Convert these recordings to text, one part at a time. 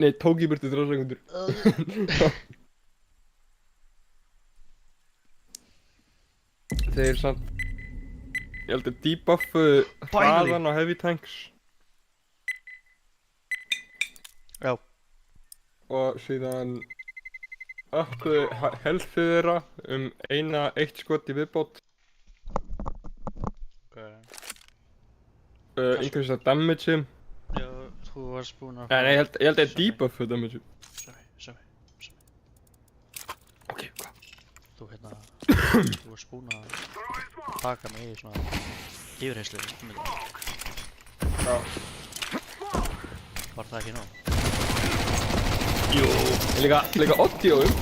Nei, tók í burtu 3 sekundur. Þeir samt... Ég held að debuffu hraðan á heavy tanks. Já. Og síðan... uppu healthið þeirra eitt skot í viðbót. Increase the damage. Já, þú varst búinn að... Nei, ég held að debuffu damage. Sorry. Ok, hvað? Þú varst búinn að taka mig í svona yfirheyrslu þetta. Já. Var það ekki nóg? Jú. Ég líka audio-um.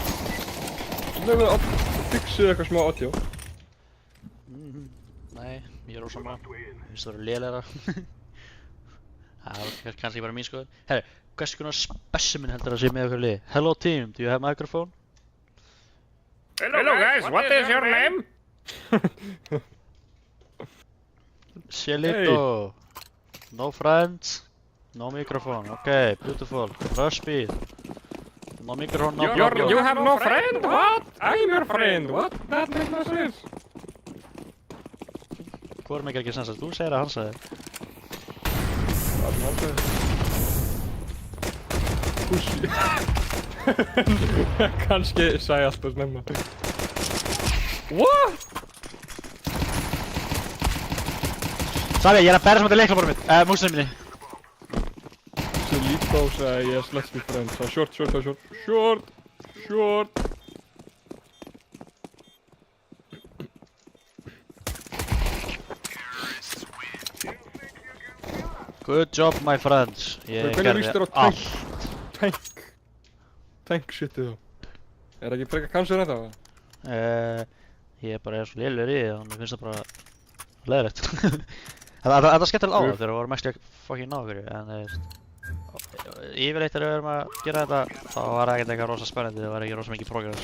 Það er verið að fixu eitthvað smá audio. Nei, ég er ósammála. Mér finnst það vera lélegra. Það var kannski bara mín skoðun. Herri, hvers konar specimen heldur að sé með okkur liði? Hello team, do you have microphone? Hello guys, what is your name? Cielito. No friends. No microphone. Okay, beautiful. Rush speed. No microphone, no problem. You have no friend? What? I'm your friend. What? That makes no sense. Hvor meikar ekki sens að þú segir að hann sagði? Pussy. Kannski sagði alltaf snemma. What? Safi, ég er að berja sem þetta leiklaborðið mitt. Músinu minni. Cielito sagði yes, let's be friends. Short. Good job, my friends. Ég Hvernig líst gerði þér á allt. tank shitið þá? Er ekki frekar kannski þetta? Ég bara svo lélegur í því og mér finnst það bara leiðilegt. Það er skemmtilegt á það þegar við vorum ekki að fucking ná okkur, en yfirleitt þegar við erum að gera þetta þá var það ekkert eitthvað rosa spennandi, það var ekki rosa mikið progress.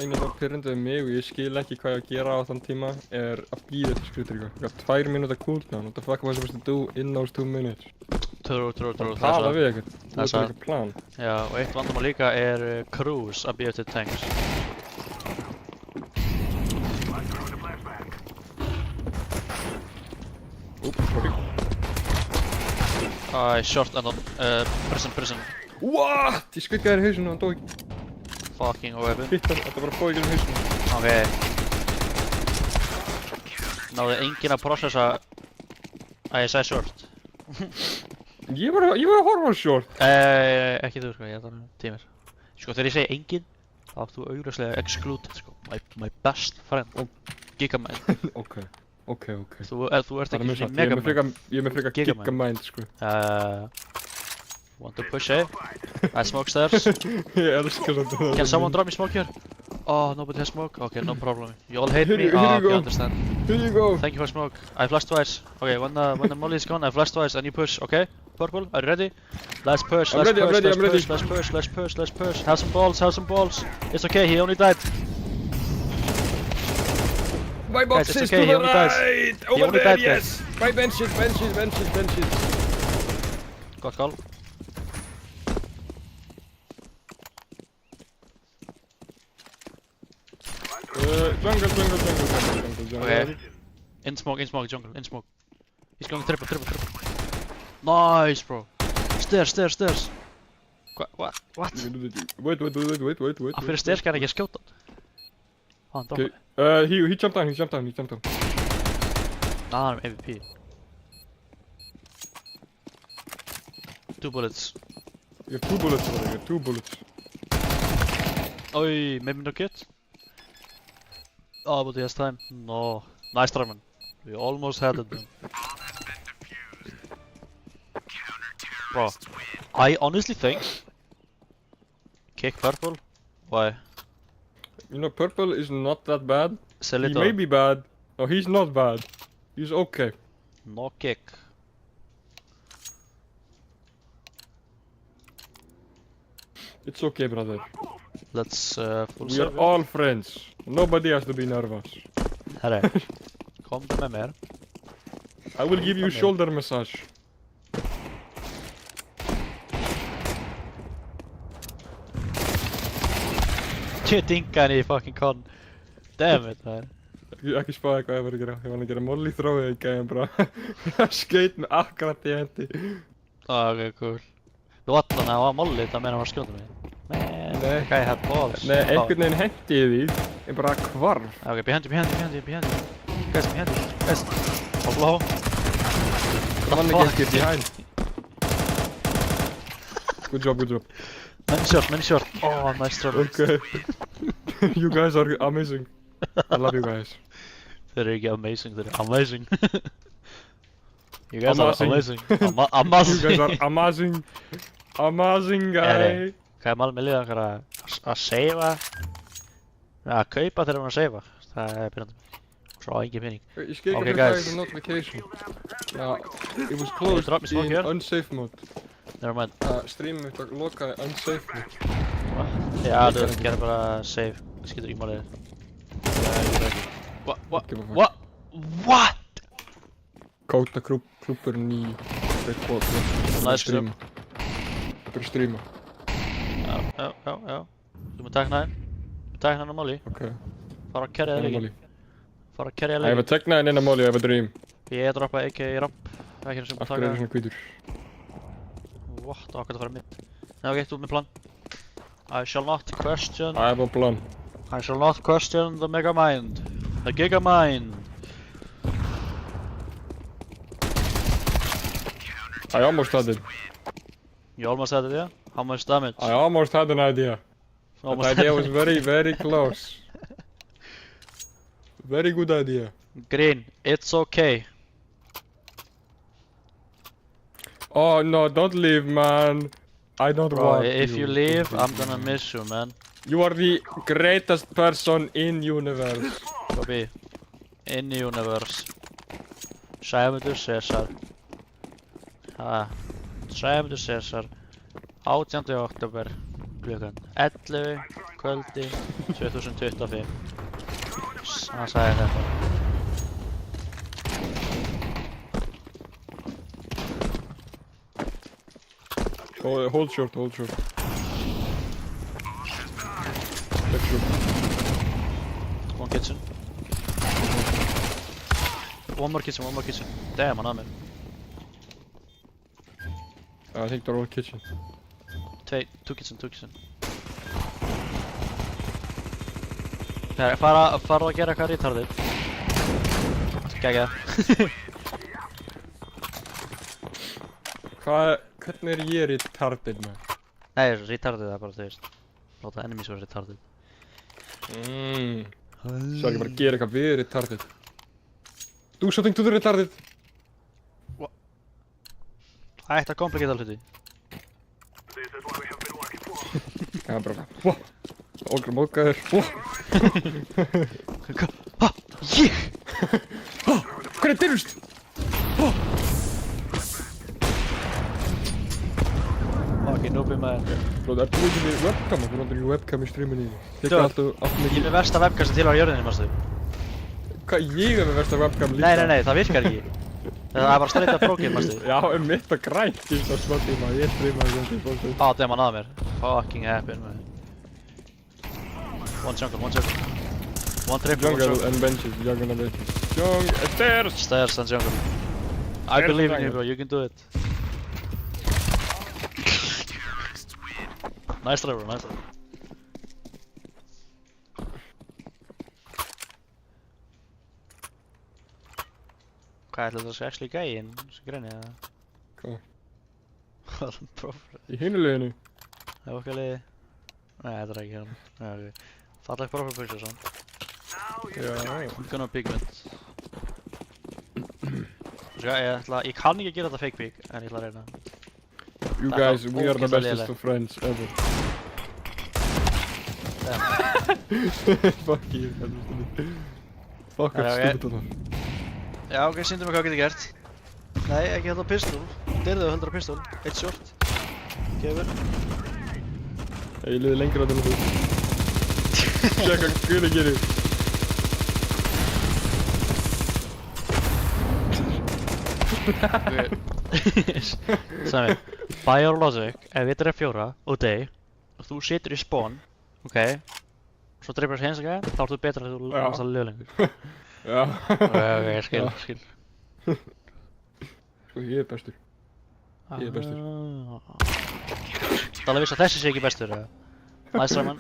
Einu af það pirrandi við mig og ég skil ekki hvað ég að gera á þann tíma er að býða til skriftir eitthvað. 2 mínúta cooldown, what the fuck am I supposed to do in those 2 minutes? True. Tala við eitthvað, þú veit eitthvað plan. Já, og eitt vandamál líka er crews að býða til tanks. Sorry. Short and on, prison. What? Ég skuggaði þér í hausinu og hann dó ekki. Fucking weapon. Hittar, þetta bara fóði ekki í hausinu. Ok. Náðu enginn að processa að ég sagði short. Ég var að horfa á short. Ekki þú sko, ég er þannig tímir. Sko þegar ég segi enginn, þá átt þú augljóslega excluded sko. My best friend. Gigaman. Ok. Þú ert ekki svona megaman. Ég er með frekar gigamind sko. Want to push, eh? I smoke stairs. Ég elskar þetta. Can someone drop me smoke here? Oh, nobody has smoke? Okay, no problem. You all hate me? Here you I go. understand. Here you go. Thank you for smoke. I flashed twice. Okay, when the molly is gone, I flashed twice and you push, okay? Purple, are you ready? Let's push, I'm ready. Let's push. Have some balls. It's okay, he only died. My box Guys, it's is okay, to he the only dies. right! He Over only there, died, yes! My benches! Gott call. Jungle. Okay. In smoke, jungle, in smoke. He's going triple. Nice, bro. Stairs. What? Wait. Af hverju stairs kann ekki að skjóta hann? Hann Okay, droppaði. he jumped down. Hann er MVP. 2 bullets. You have 2 bullets already, you have 2 bullets. Oi, maybe no kit? Oh, but he has time. No. Nice try, man. We almost had it, man. Bro, I honestly think... Kick purple? Why? You know, purple is not that bad. Cielito. He may be bad. No, he's not bad. He's okay. No kick. It's okay, brother. Let's full We are all friends. Nobody has to be nervous. Herre, komdu með mér. I will give you shoulder massage. Ég dinga henni í fucking con. Damn it, man. Ekki spáði hvað ég var að gera. Ég var að gera molly þróið í gæðin bara. Það skeit mig akkurat í hendi. Ok, cool. Þú allan að það var molli, það meina hann var að skjóta mig. Man, Nei. guy had balls. Nei, einhvern veginn hendi ég því. Ég bara hvarf. Okay, behind you. Guys, behind you. Guys. Low. Það var ekki ekkert behind. Good job. Many short. Oh, nice throw. Okay. You guys are amazing. I love you guys. Þeir eru ekki amazing, þeir eru amazing. You guys are Amazing. amazing. Amazing. You guys are amazing. Amazing guy. Hvað er málið með liða okkar að seifa? Að kaupa þegar maður að seifa. Það er byrjandi. Svo á engin pening. Ég skil Okay, ekki guys. hvað er notification. It was closed drop me smoke in here. unsafe mode. Never mind. Streamið mitt var lokað í unsafe mode. Já, þú gerir bara save. Skilur ekki málið. Give a fuck. What? Kóta klúburinn í Breakball. Nice stream. Bara streama. Já. Þú með takna þinn. Takna hann á molly. Ok. Fara að carrya Inn á leikinn. molly. Fara að carrya I have a leikinn. tekna inn á molly, I have a dream. Ég droppa AK í ramp. Ekki eins og Af hverju er það svona hvítur? What? Ákvæmt að fara mid. Nei, ok, þú ert með plan. I shall not question I have a plan. the Megamind. The Gigamind. I almost had it. You almost had it, yeah? How much damage? I almost had an idea. Almost That idea was very close. Very good idea. Green, it's okay. Oh no, don't leave, man. I don't Bro, want if you leave, to I'm gonna miss you, man. You are the greatest person in universe. Bobby, in universe. Sæmundur Cæsar. Sæmundur Cæsar. 18. október. Klukkan 11. Kvöldi 2025. Hann sagði þetta. Oh, hold short. Left short. One kitchen. One more kitchen. Damn, hann að mér. I think they're all kitchen. Two kitchen. Það er fara að gera eitthvað retarded. Gægja. Hvernig er ég retarded, man? Nei, retarded er bara, þú veist. Láta enemies vera retarded. Svo ekki bara gera eitthvað við retarded. Do something to the retarded. Það ætti að komplikata hluti. Já, bara mókaður. Ég! Hvernig dyrust? Fucking noobi maður. Bro, það er búið ekki með webcam, þú notar ekki webcam í streaminu. Ég Dude, alltaf Ég er mikið. með versta webcam sem til á jörðinni, mástu. Hvað, ég er með versta webcam líka? Nei, það virkar ekki. Það er bara straight up pro-game, mástu. Já, mitt og grænt í það smá tíma, ég streamaði þetta í fólk. Á, damn, hann að mér. Fucking happen, maður. One jungle. One triple, one Jungle jungle. and benches, jungle and benches. Stairs! Stairs and jungle. I believe in you, bro. You can do it. Nice try, bro. Hvað ætlaði það að sé actually gæinn sem greinir eða? Hvað? Hvað er hann prófur? Í hinu liðinu. Það var okkar liði? Nei, þetta er ekki hann. Nei, ok. Fallegt prófur picture, sann. Já. I'm gonna pigment. Ég kann ekki að gera þetta fake pig, en ég ætla að reyna. You Það er guys, we are the ógeðslega bestest lélegt. of friends ever. Damn. Fuck you, það er stupid. Fuck Já, off, ok. stupid of Já, ok, sýndu mig hvað getur gert. Nei, ekki þetta pistol. Dyrðu þú 100 pistol. Eitt short. Gefur. Ég liði lengra á þennan þú. Sjá hvað Guðni gerir. Sami, by your logic, ef ég dref 4 og dey og þú situr í spawn, ok, svo dreipur þessi hins ekki, þá ertu betra þegar þú Já. varst alveg liðlengur. Já. Ok, ég skil. Sko, ég er bestur. Ég er bestur. Það er alveg viss að þessi sé ekki bestur, eða? Læstraman.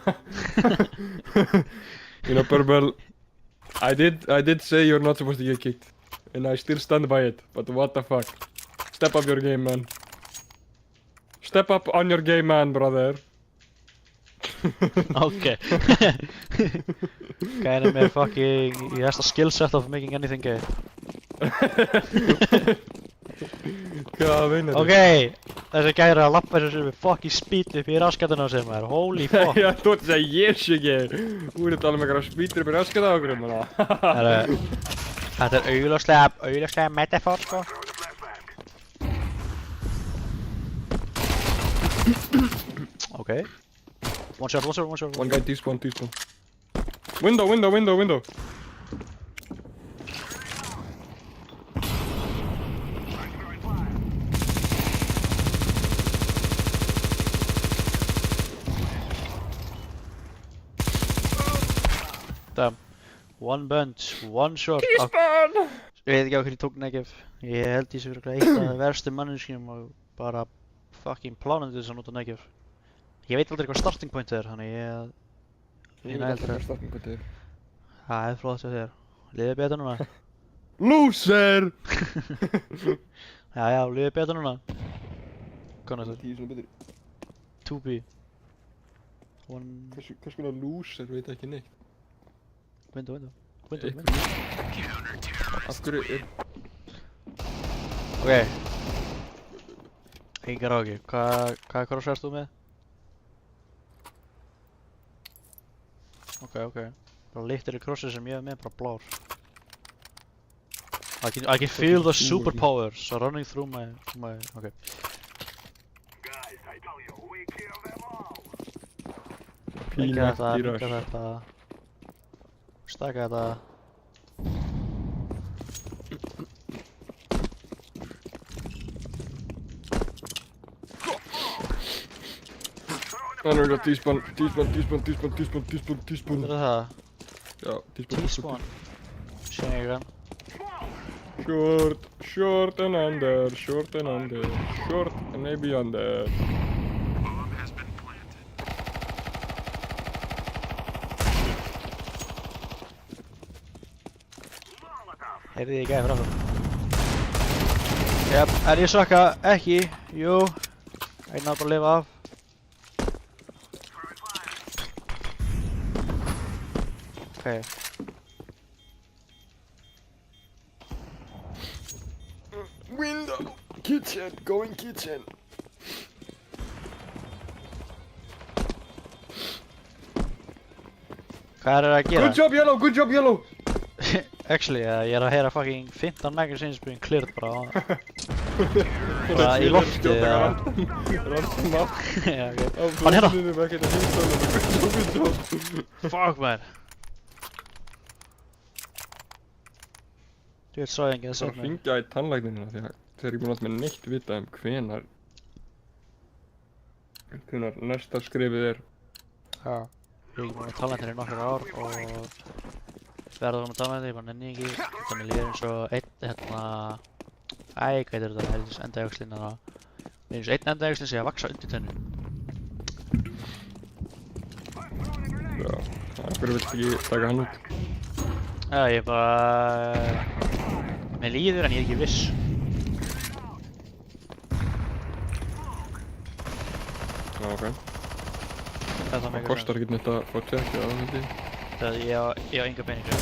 You know, Purple, I did say you're not supposed to get kicked. And I still stand by it, but what the fuck? Step up your game, man. Step up on your game, man, brother. Ok. Gæðin með fucking, he has the skill set of making anything gay. Hvað meinar Ok, þessi gæri að lappa þessu með fucking speed upp í raskatuna á sér maður, holy fuck. Já, þú ert að segja yes ekki. Þú ert að tala um eitthvað spýtur upp í raskat á okkur, manna. Þetta er augljóslega metafor, sko. Ok. One shot. One guy T-spawn. Window. Damn. One bunch, one shot. T-spawn! Ég veit ekki á hvernig ég tók Negev. Ég held ég sé fyrir eitt af verstu manneskjum og bara fucking plánandi þess að nota Negev. Ég veit aldrei hvað starting point er, þannig ég heldur að starting point er. það er flott hjá þér. Liðið betur núna? Loser! Já, liðið betur núna. Hvað er þetta? 10 svona betur. 2B. One... Hvers konar loser veit ekki neitt. Window. Af hverju er... Ok. Engar áki. Hvað cross erst þú með? Ok. Bara litlir í crossi sem ég hef með, bara blár. I can feel the superpowers running through my... Okay. Líka þetta. Staka þetta. Það er eitthvað T-spawn. Hvað er það? Já, T-spawn. Sé ég ekki hann. Short and under. Short and maybe under. Heyrði ég gæði frá það. Jep, en ég sökka ekki. Jú. Einn nátt að lifa af. Ok. Window! Kitchen! Going kitchen! Hvað er það að gera? Good job yellow! Actually, ég er að heyra fucking 15 magazines being cleared bara á bara í lofti eða... Random map. Já, ok. Hann hérna! Good job. Fuck, man! Þú veit svo engið að Það segja mig. hringja í tannlæknina því að þeir eru ekki búin að með neitt vita hvenar næsta skrefið er. Já. Ég er ekki búinn að tala hérna í nokkur ár og verða búinn að tala hérna, ég bara nenni ekki. Þannig líður eins og einn hérna... hvað heitir þetta? Heldur endajöxlinn að... eins og einn endajöxlinn sé að vaksa undir tönnu. Já, hverju vilt ekki taka hann út? Já, ég bara... mér líður en ég er ekki viss. Já, ok. Það kostar ekki neitt að fá tjekk eða það ekki. Það ég á enga peningur.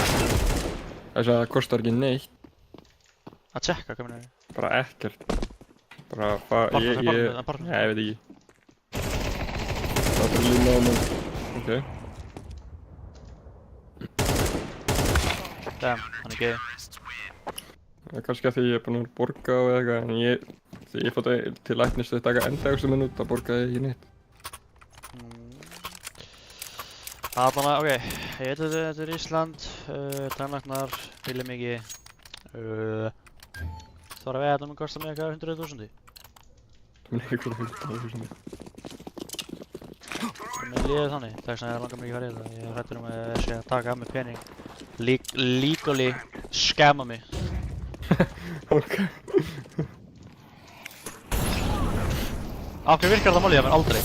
Þess að það kostar ekki neitt. Að tjekka, hvað meinarðu? Bara ekkert. Bara Bara ég veit ekki. Það er bara lína á mann. Ok. Damn, hann er gay. Það er kannski að því ég er búinn að borga og eitthvað, en þegar ég fótt til læknis að taka endaðustu minn út, það borgaði ég ekki neitt. Allavega, ok, ég veit að þetta er Ísland, tannlæknar, vilja mikið. Það var að vega að það mun kosta mig eitthvað 100.000. Það mun eitthvað 100.000. Mér líður þannig, þess vegna langar mér ekki að fara í þetta. Ég er hræddur að ég sé að taka af mig pening. Legally scamma mig. Ok. Af hverju virkar þetta málið hjá mér aldrei?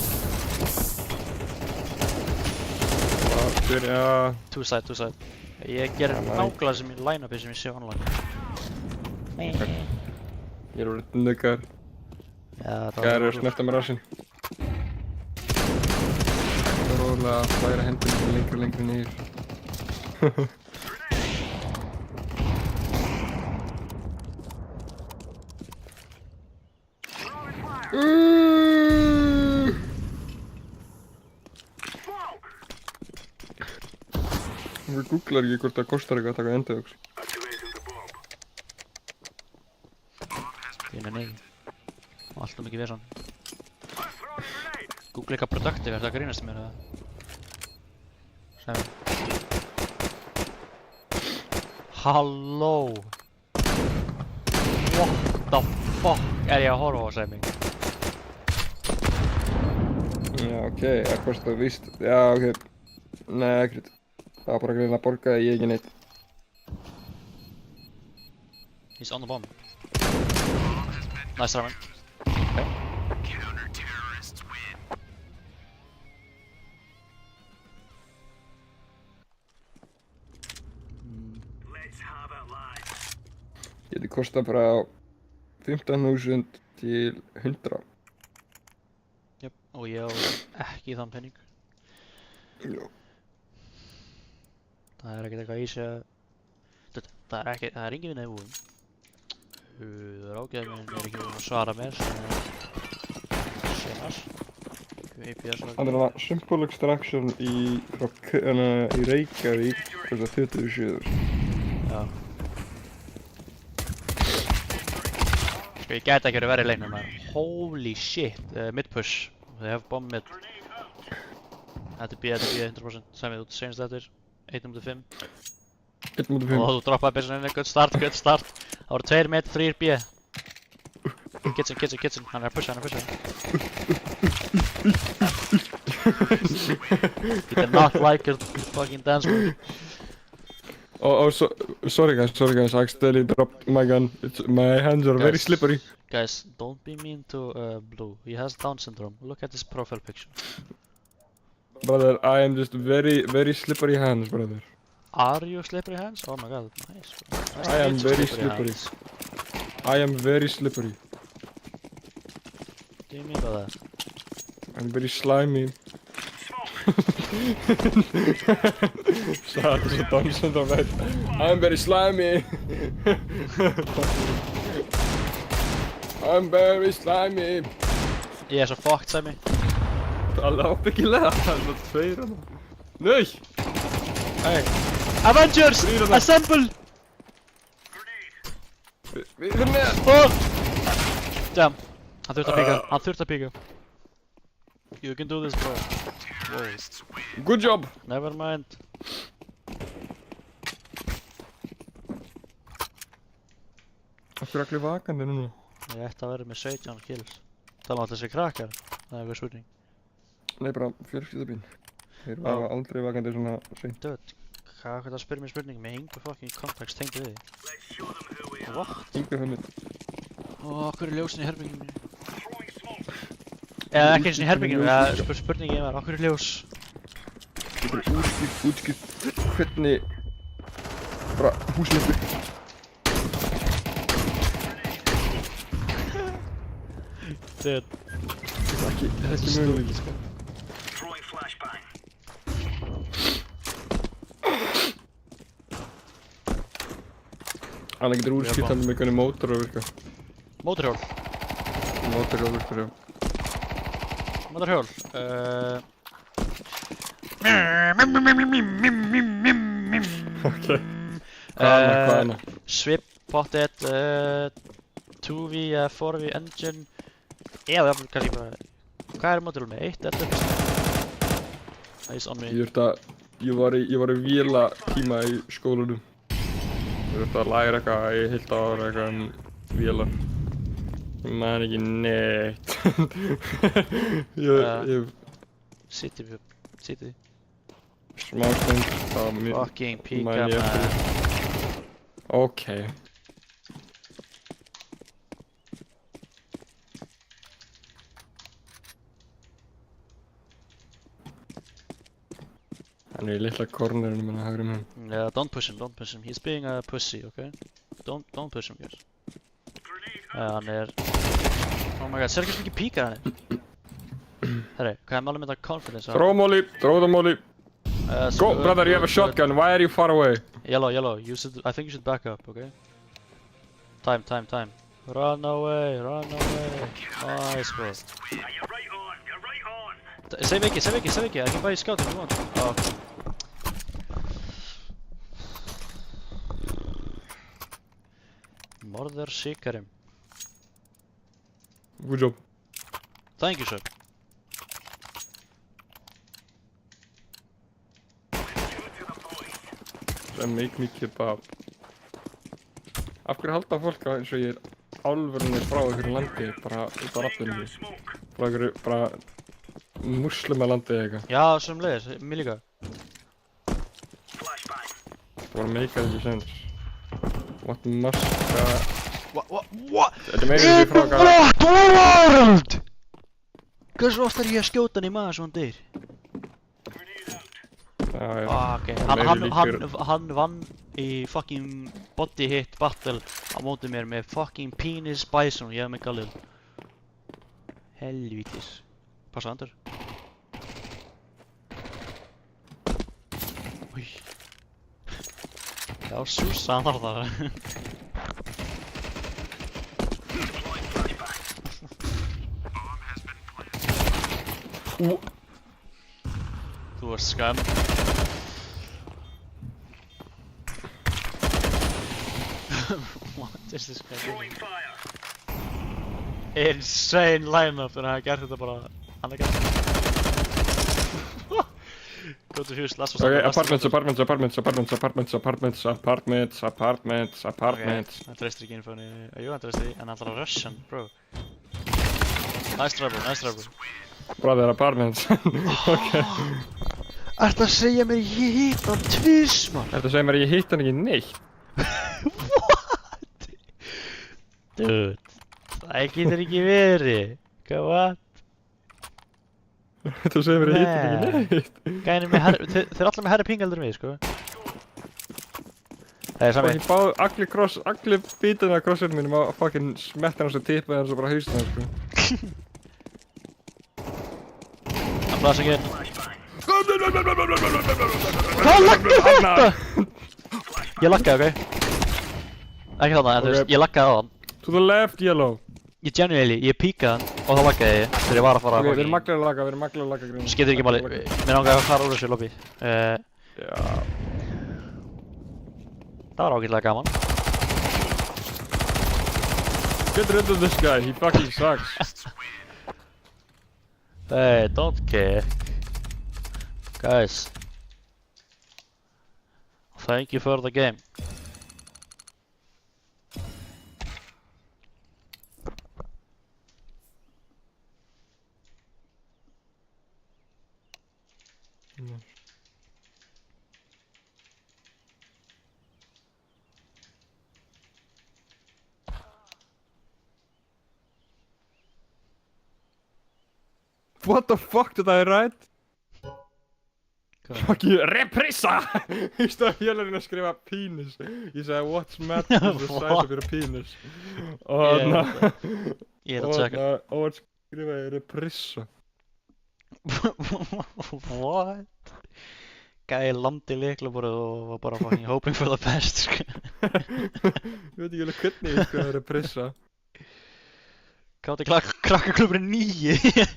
Já. Two side. Ég gerir nákvæmlega sem í line-upi sem ég sé online. Ég er orðið nöggar. Já, Gæri að snerta með rassinn. Það er rólega að flæra hendurinn lengur og lengur niður. Við googlar ekki hvort það kostar eitthvað að taka endauks. Ég nenni ekki. Alltaf mikið vesan. Google eitthvað productive, það grínast í mér eða? Sæmi. Halló! What the fuck er ég að horfa á, Sæmi? Já, ok, það kostar víst. Já, ok. Nei, ekkert. Það var bara greinilega að borgaði ég ekki neitt. He's on the bomb. Nice Ramen. Okay. Geti kostað bara 15.000 til 100. Jöp, og ég á ekki þann penning. Já. Það er ekkert eitthvað í sig að... Það er engin vinna í búinn. Ráðgjafinn er ekki búinn að svara mér sem er... Senast. APS var... Það er hana Simple Extraction í Reykjavík, kostar 27.000. Já. Sko ég gæti ekki verið verið í leiknum maður. Holy shit, mid-push. They have bomb mid. Þetta er B 100%. Sæmið út senast eftir. 1.5. 1.5. Og þú droppaði byssunni, good start. Það voru 2 mid, 3 B. Kitchen. Hann er að pusha. He did not like your fucking dance move. Oh, sorry guys, I accidentally dropped my gun. My hands are very slippery. Guys, don't be mean to Blue. He has Down syndrome. Look at his profile picture. Brother, I am just very slippery hands, brother. Are you slippery hands? Oh my god, nice. Nice I to am meet you, very slippery. hands. I am very slippery. What do you mean by that? I'm very slimy. Það er svo dansand á vegg. I'm very slimy. I'm very slimy. Ég er svo fucked, Sæmi. Alveg ábyggilega, það er svona 2 hana. Nei! Hey, Avengers! Assemble! við erum með. Oh! Damn. Hann þurfti að píka. You can do this, bro. Whoa. Good job. Never mind. Það fyrir allir vakandi núna. Ég ætti að vera með 17 kills. Tala um þessi krakkar. Það er eitthvað spurning. Nei, bara fjölskyldabín. Þeir var aldrei vakandi svona seint. Dude, hvað er það að spyrja mér spurning með engu fucking kontekst tengdu við? What? Engu hönnið. Okkur er ljósin í herbygginu? Eða ekki eins og í herbygginu, spurningin var okkur er ljós? Þetta er útskipt hvernig bara húsleikur. Dude. Þetta er ekki möguleiki, sko. Hann getur útskipt hann með hvernig mótor að virka. Mótorhjól? Mótor að virka, já. Mótorhjól? Ok. Hvað hana? Svip, pottet, 2V, 4V engine. Eða kannski bara... Hvað er mótorhjól með? 1, 11? Nice on me. Ég var í véla tíma í skólanum. Ég þurfti að læra eitthvað í heilt ára eitthvað vélar. Ég man ekki neitt. City Sýttu því. Smá stund, þá mjög... Fucking píka man ég eftir man. Ok. Hann er í litla kornerinu minna hægri með. Yeah, don't push him, don't push him. He's being a pussy, okay? Don't push him, guys. Hann er... Oh my god, sér ekki mikið píkar hann er? Herri, hvað er málið með þetta confidence? Throw molly, throw the molly. Go, Good, brother, you have a good. shotgun. Why are you far away? Yellow, yellow. I think you should back up, okay? Time. Run away. Nice, bro. You're right on. Save Vicky. I can buy you scout if you want. Oh, okay. Murder Sikarim. Good job. Thank you, sir. That make me kebab. Af hverju halda fólk að eins og ég er álverðinni frá einhverju landi, bara út á rappinu? Frá einhverju, bara muslima landi eða eitthvað. Já, sömuleiðis, mér líka. Það bara meikaði ekki sens. What must... What? Þetta meira því frá hvað... What world? Hversu oft er ég að skjóta hann í maður svo hann deyr? Já, já. Ok, meiri hann vann í fucking body hit battle á móti mér með fucking penis bison og ég hef mig galið. Helvítis. Passa andur. Új. Já, Susan þar þar. Þú ert skam. What is this guy doing? Insane line-up þegar hann gert þetta bara... Hann gert þetta. Go to Hughes, last was Ok, apartments. Okay, hann treystir ekki infóni. Jú, hann treystir því, en hann þarf að rush hann, bro. Nice trouble. Brother, apartments. Ok. Ertu að segja mér ég hitt hann tvisvar? Þetta segir mér að ég hitt hann ekki neitt. What? Dude, það getur ekki verið. What? Þetta segir mér að ég hitt hann ekki neitt. Gæni með herri, þeir eru allir með herri pingaldur en við, sko. Það er Og sami. ég báði allir bítið af crossinu mínum að fucking smetta hann svo tippið hans og bara hausna hann, sko. I'm flashing in. Hvað lagði þetta? Ég laggaði, ok? Ekki þarna, en þú veist, ég laggaði á hann. To the left, yellow. Ég genuinely, ég píkaði hann og þá laggaði ég þegar ég var að fara Ok, að við erum maglega að laga grinn. Skiptir ekki máli, mér langaði að fara úr þessu lobby. Já. Það var ágætlega gaman. Get rid of this guy, he fucking sucks. Hey, don't kick. Guys. Thank you for the game. What the fuck did I write? Hvað? Fucking reprissa! Í stað hjálparinn að skrifa penis. Ég sagði what's mad is the size of your penis. Og þarna... Ég er að tjekka. Og hann skrifaði reprissa. What? Gæi lamdi lyklaborðið og var bara fucking hoping for the best, sko. Ég veit ekki alveg hvernig ég skrifaði reprissa. Kátti krakkaklubburinn 9.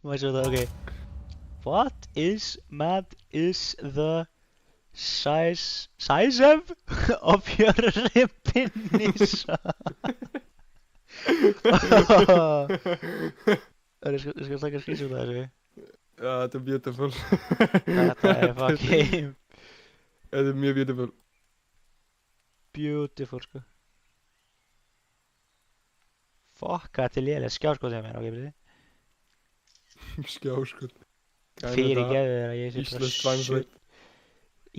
Maður sjá það, ok. What is mad is the size of your penis? Ég skal taka skýrsum það, þessu. Já, þetta er beautiful. Þetta er fucking Þetta er mjög beautiful. beautiful, sko. Fuck, hvað til lélega skjáskot hjá mér, ok, byrði. Skjáskot. Fyrir gefið þér að ég sé bara Íslensk translate.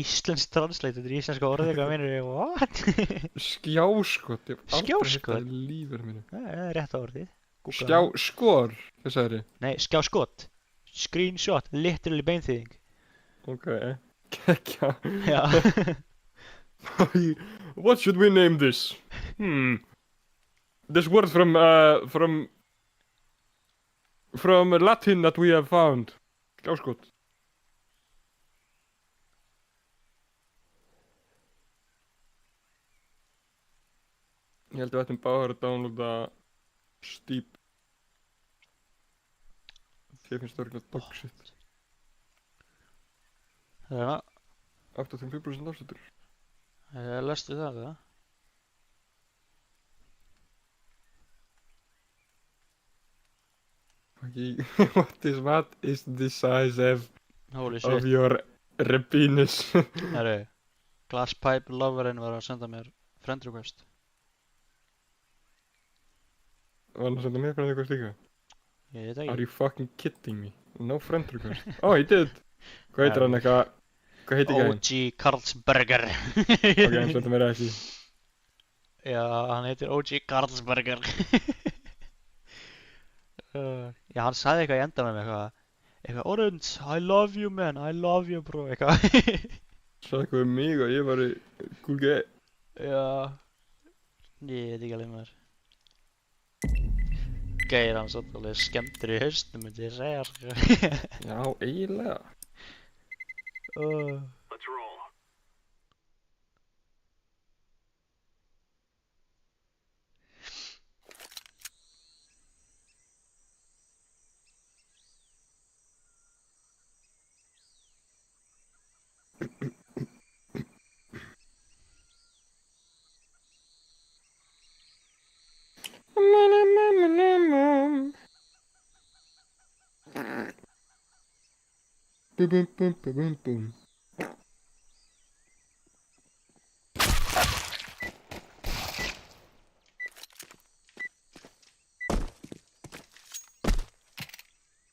Íslensk translate, þetta er íslenska orðið, hvað meinur ég, what? Skjáskot, ég hef aldrei heyrt Skjáskot? það í lífinu mínu. Það er rétt orðið. Google það. Skjáskor, hvað sagði þið? Nei, skjáskot. Screenshot, literally beinþýðing. Ok, kekkja. Já. What should we name this? This word from Latin that we have found. Skjáskot. Ég held að við ættum báðar að downloada Steep. Ég finnst það örgulega dog shit. Það er það. 85% afslutur. Lestu það, eða? What is the size Holy of shit. your penis? Herru, Glasspipe loverinn var að senda mér friend request. Var hann að senda mér friend request líka? Ég veit Are ekki. you fucking kidding me? No friend request. Oh, he did! Hvað heitir hann eitthvað? Hvað heitir gæðin? OG Karlsberger. Ok, hann senda mér ekki. Já, hann heitir OG Karlsberger. Já, hann sagði eitthvað í enda með mig, eitthvað Orange, I love you man, I love you bro, eitthvað. Sagði eitthvað um mig og ég var í cool gay. Já, ég veit ekki alveg maður. Geir hann satt alveg skemmtur í hausnum, myndi ég segja, sko. Já, eiginlega. Let's roll. Boom, boom, boom, boom, boom, boom.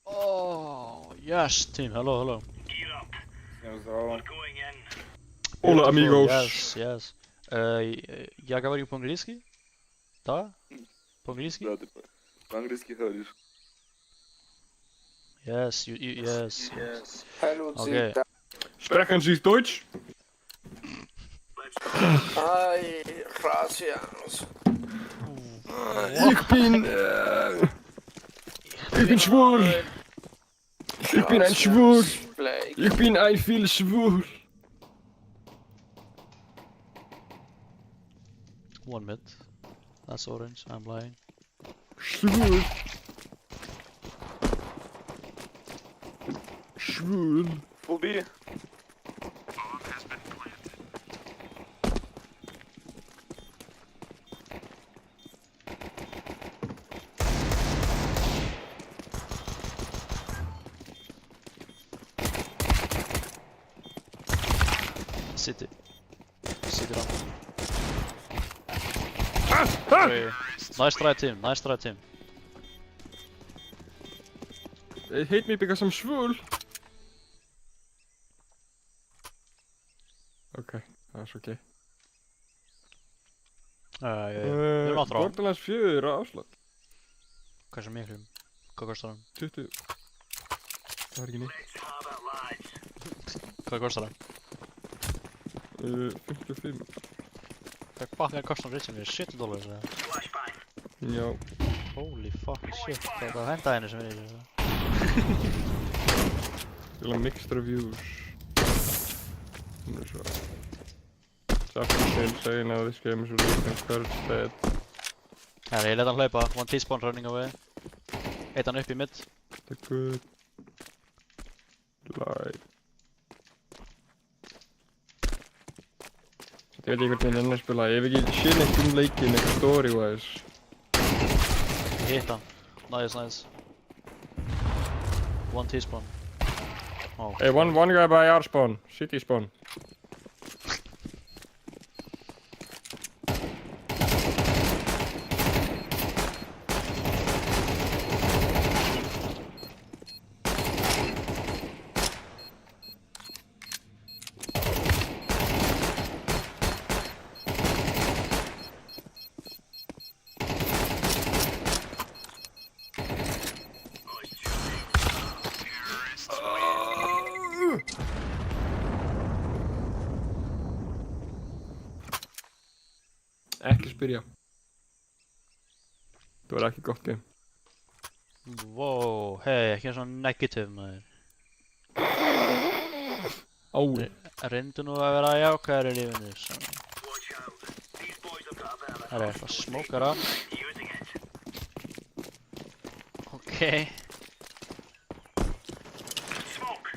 Oh, yes, team, hello. Gear up. Já, We're going in. Hola, amigos. Yes, yes. Я говорю по-английски? Да? По-английски? Да, ты по-английски говоришь. Yes, yes. Hallo, Okay. Zita. Sprechen Sie Deutsch? Ay, gracias. Ich bin schwul. Ich bin ein Schwul. Blake. Ich bin ein viel schwul. One mid. That's orange, I'm lying. Schwul. Schwul. Full B. City. City down. Ah! Nice try team. They hate me because I'm schwul. Okay, that's okay. You're not wrong. Borderlands 4 afslátt. Hversu miklum? Hvað kostar hann? 20. Það er ekki neitt. Let's have it, lads. Hvað kostar hann? 55. Hvað bakka kostar hann Richard við $70 eða? Flashbang. Já. Holy fucking shit, það var henda henni sem er í þessu. Til að mixed reviews. Svo. Substance saying how this game is released and cursed dead. Herri, ég let hann hlaupa. One T-spawn running away. Eitt hann upp í mid. The good life. Ég veit ekki hvort ég nenni að spila. Ég hef ekki séð neitt leikinn, eitthvað story-wise. Ég hitt hann. Nice. One T-spawn. Oh. Hey, one guy by our spawn. City spawn. ekki spyrja. Það var ekki gott game. Wow, hei, ekki svona negative maður. Ái. Reyndu nú að vera jákvæður í lífinu, svona. Watch out. These boys have got a bit of Það er eitthvað smókara. using it. Ok. Smoke.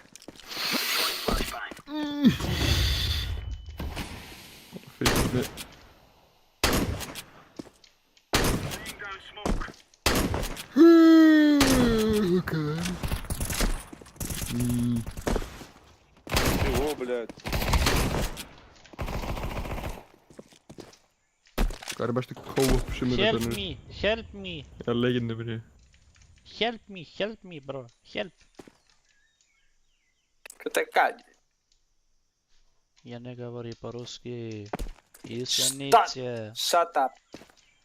Flashbang. Fyrst við. Laying down smoke. Окей. Чего, блядь? Hvað er bestu co-op simulatornir? Help me, help me, Já, legendary. help me, bro, help. Que te calles. Я не говори по-русски. Извините. Shut up.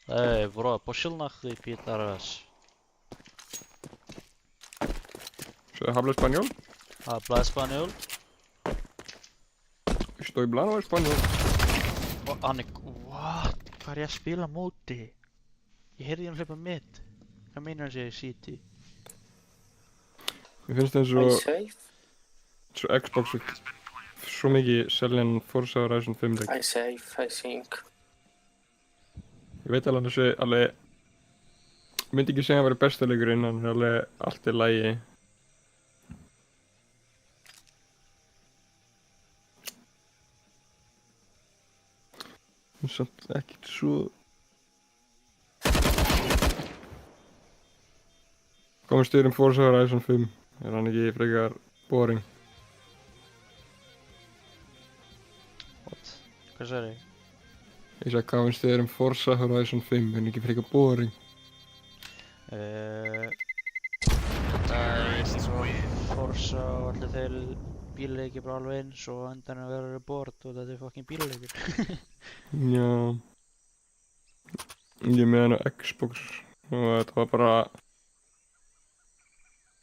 Эй, бро, пошел нахуй, пидорас. Svo habla español? Habla español? Estoy hablando español. Annik, what? Hvað er ég að spila á móti? Ég heyrði hann hlaupa mitt. Hvað meinar hann segja City? Mér finnst eins Are you og safe? Xbox svo mikið seljan Forza Horizon 5 leik. I safe, I think. Ég veit alveg að þessi alveg myndi ekki segja að vera besta leikurinn, hann er alveg allt í lagi. En samt ekkert svo komist þér Forza Horizon 5, er hann ekki frekar boring? What? Hvað sagði ég? Ég sagði hvað finnst þér Forza Horizon 5, er hann ekki frekar boring? Þetta er svo Forza og allir þeir bílleiki bara alveg eins og endan að vera bored og þetta er fucking bílleikur. Já, ég með hann á Xbox og þetta var bara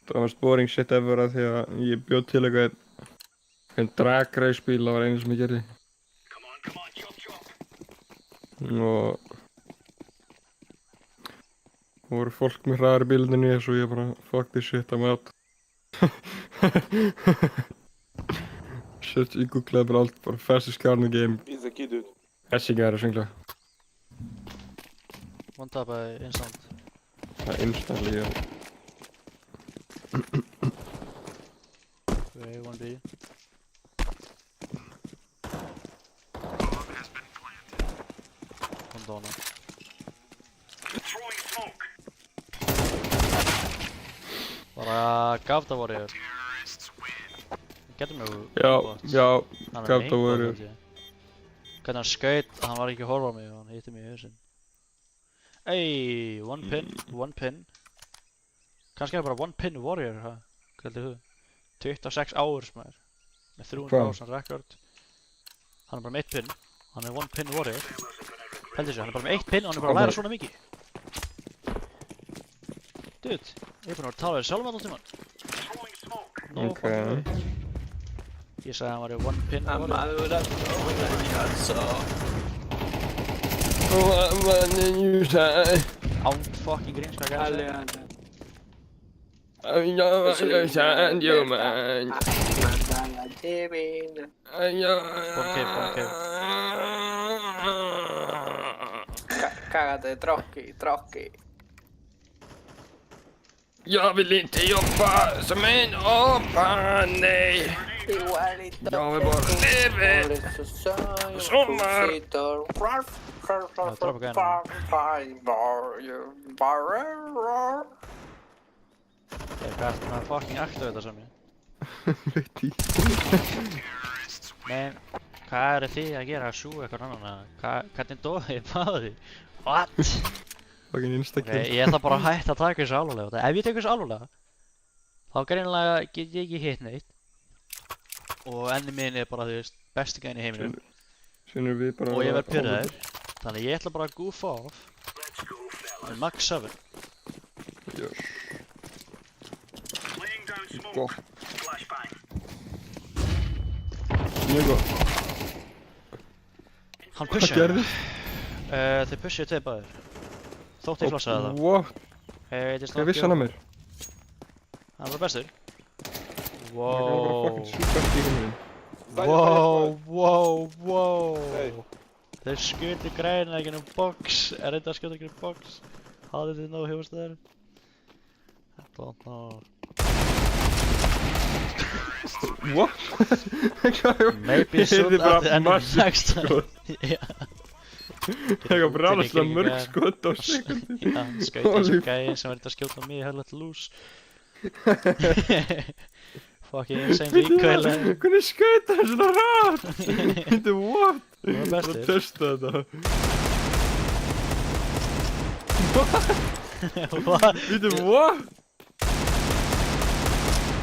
það var boring shit ever að því að ég bjóð til eitthvað drag race bíl, það var einu sem ég gerði Come on, chop chop. og voru fólk með hraðari bílinn en ég svo ég bara fuck this shit, I'm out. Shit, ég googlaði bara allt, bara fastest car in the game. И закидывают. Þessi gæri svingla. One tap instant. Það er instantly, já. Okay, 1B. One down. Throwing smoke. Bara gaf það voru ég. Getur mig Já, já, hann gaf er það voru. held ég. Hvernig hann skaut, hann var ekki að horfa á mig og hann hitti mig í hausinn. Ey, one pin. Kannski er bara one pin warrior, ha? Hvað heldur þú? 26 hours maður. Með 300.000 rekord. Hann er bara með 1 pin. Hann er one pin warrior. Heldur þessu, hann er bara með 1 pin og hann er bara að læra svona mikið. Dude, ég er búinn að vera að tala við sjálfum allan tímann. Throwing smoke. No Ok. fucking way. Ég sagði að hann var í one pin warrior. Amadura, alltså. Vad you say? Án fucking gríns, hvað gæði þessu? Alliane. Jag känner ju man. Mandala Devin. Cágate, Trotsky. Jag vill inte jobba som en apa, nej. Igualito. Jag vill bara leva. Sommar. Hvað ertu með að fucking akta þetta sem ég? Veit ég. Men, hvað eru þið að gera að sjúga eitthvað annan? Hvernig dóðu ég báði? What? Fucking Ok, instakill. ég ætla bara að hætta að taka þessu alvarlega. Ef ég tek þessu alvarlega, þá greinilega get ég ekki hitt neitt. Og enni minn er bara, þú veist, besti gæðin í heiminum. Sen er við bara... Og ég verð pyrraður. Þannig að ég ætla bara að goofa off. Let's go, fellas. Með max 7. Yes. Laying down smoke. Gott. Flashbang. Mjög gott. Hann Hvað pushaði. gerðist? Þau pushuðu tveir báðir. Þótt ég flossaði það. What? Hey, this Hvað not vissi hann að mér? Hann var bestur. Hann var bara fucking sjúkast í húnum. Wow. Hey. Þeir skutu græna ekki um box. Reynda að skjóta ekki um box. How did they know he was there? I don't know. What? Maybe Ég soon heyrði bara at the end of massive next time. skot. Já. Ég var bara alveg svona mörg skot á sekundi. Já, hann skaut þessu gæi sem var eitthvað að skjóta mig í helvete lús. Fucking insane recoil. Hvernig skaut hann svona rætt? Þetta er what? Það var Ég var að bestur. testa þetta. What? Þetta er what?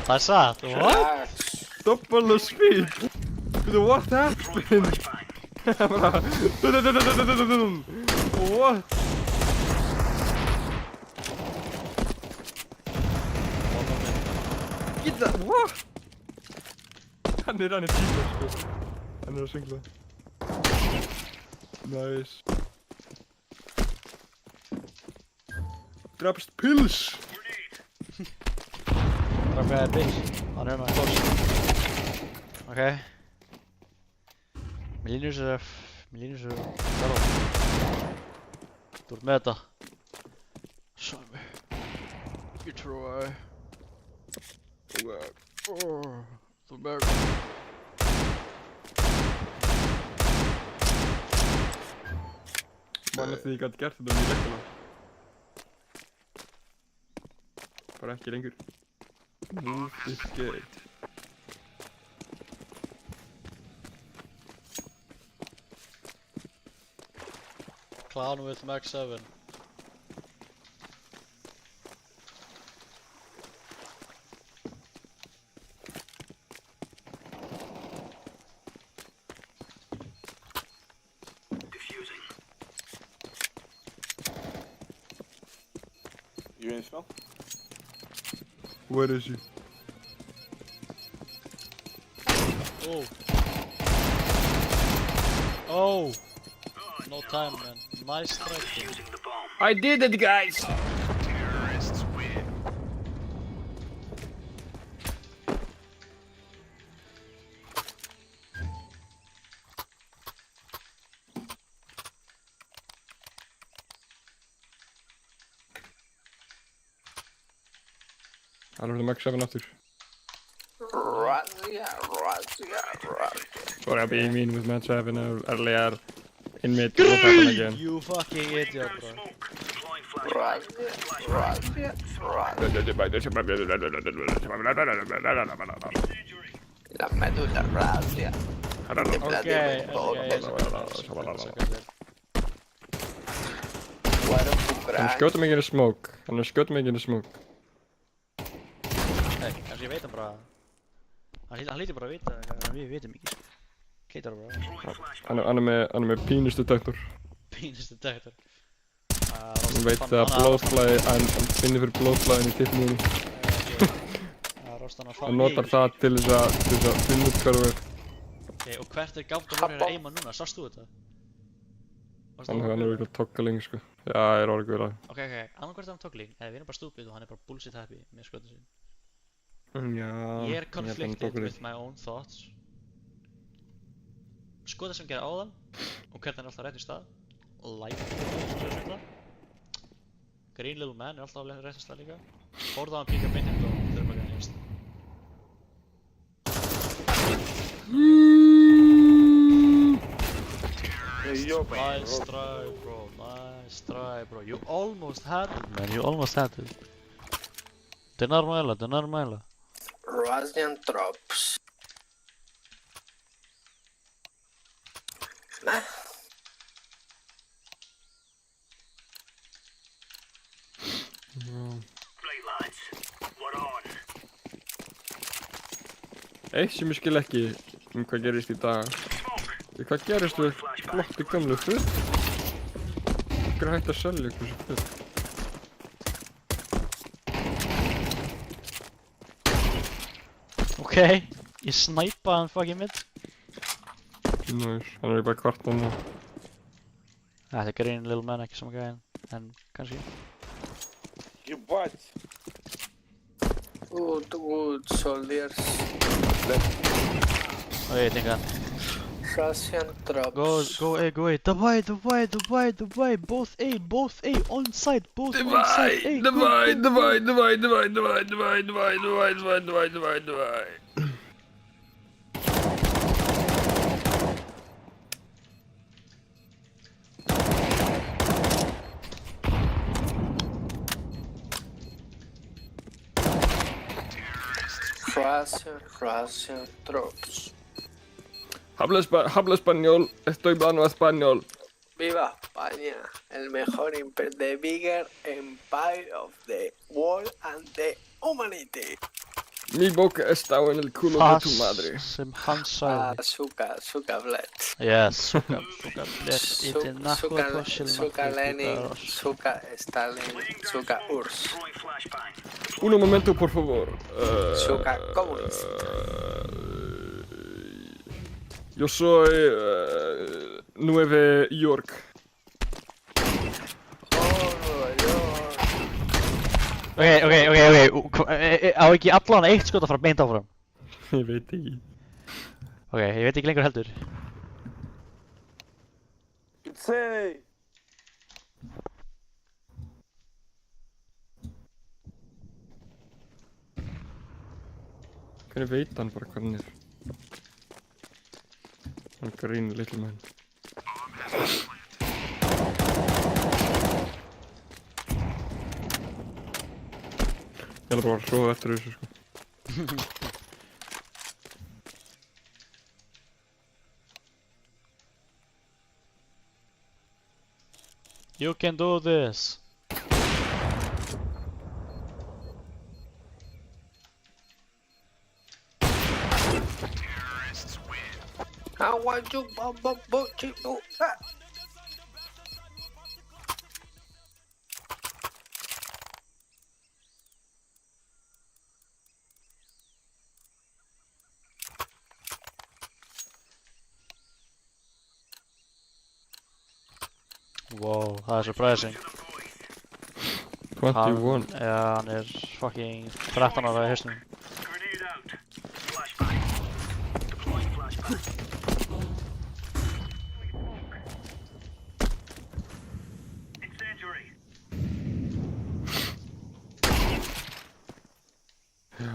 Það er satt. What? Double speed. Þetta er what happened? Bara... What? Geta, what? Hann er tíma, sko. Hann er að syngla. Nice. Drapst pils! Bara hvað er bitch? Hann er hérna close. Ok. Mér línur þessu fellow. Þú ert með þetta. Sæmi. Ég trói. Þú ert með þetta. Man eftir því ég gæti gert þetta mjög leikala. Bara ekki lengur. Move this gate. Clown with Max 7. Diffusing. You ain't smell? Where is he? Oh. Oh. No time, man. Nice striking. Using the bomb. I did it, guys! Terrorists win. Alveg the Max 7 aftur. Razzia. Sorry, I'll be mean with Max 7 earlier. In mid, what happened again? You fucking idiot, bro. Smoke. Deploying flashbang. La medulla razzia. Okay, Guarda più Hann bravo. skjóta mig in the smoke. Hann skjóta mig in the smoke. Hey, kannski ég veit hann bara. Hann hlýtur bara að vita hvað við vitum ekki. Keitar bara. Hann er með pínustu detektor. Pínust detektor. Hann veit að blóðflæði, hann finnir fyrir blóðflæðin í tippnúni. Hann notar það til þess að finna út hvað það er. Ok, og hvert er gátt að vera eima núna? Sást þú þetta? Hann er eitthvað tokkaling, sko. Já, ég er orðið guðlega. Ok, annarkvært er hann tokkling, eða við erum bara stúpid og hann er bara bullshit happy með skotu sín. Já, Ég er conflicted with my own thoughts. Skoða sem gera áðan og hvernig hann er alltaf rétt í stað. Life. Green little man er alltaf rétt í stað líka. Horfðu á hann píka beintinn og þurfum að gera nýjast. Hey, yo, Nice try, bro. Nice try, bro. You almost had it, man. You almost had it. Det är normala. Russian troops. Nej. Blade lines. What on? Eitt sem ég skil ekki hvað gerist í dag. Hvað gerist við flotti gamlu föt? Hvað er hægt að selja ykkur sem föt? Ok, ég snæpaði hann fucking mitt. Nice, hann er bara kvartan og... Þetta er green little man, ekki sama gæðin, en kannski. Ебать! Good soldiers. Ok, ég tinka hann. Russian troops. Go A. Divide. Both A, on site, both on site. A, Divide. Russian troops. Habla español, estoy hablando español. Viva España, el mejor the bigger empire of the world and the humanity. Mi boca está en el culo de tu madre. Sem hann sagði. Suka bled. Yes, suka blett, íti nakku possil Suka Lenin, Suka Stalin, Suka URSS. Throwing flashbang. Un momento, por favor. Suka Communist. Yo soy Nueva York. Ok, á ekki allan eitt skot að fara beint áfram? Ég veit ekki. Ok, ég veit ekki lengur heldur. Пиццей! Hvernig veit hann bara hvað hann er? Hann green little man. Ég ætla bara að sofa eftir þessu sko. You can do this. I want you, you. Wow, það er surprising. 21. Já, hann er fucking 13 ára í hausnum. Grenade out. Flashbang. Deploying flashbang. Incendiary. Já.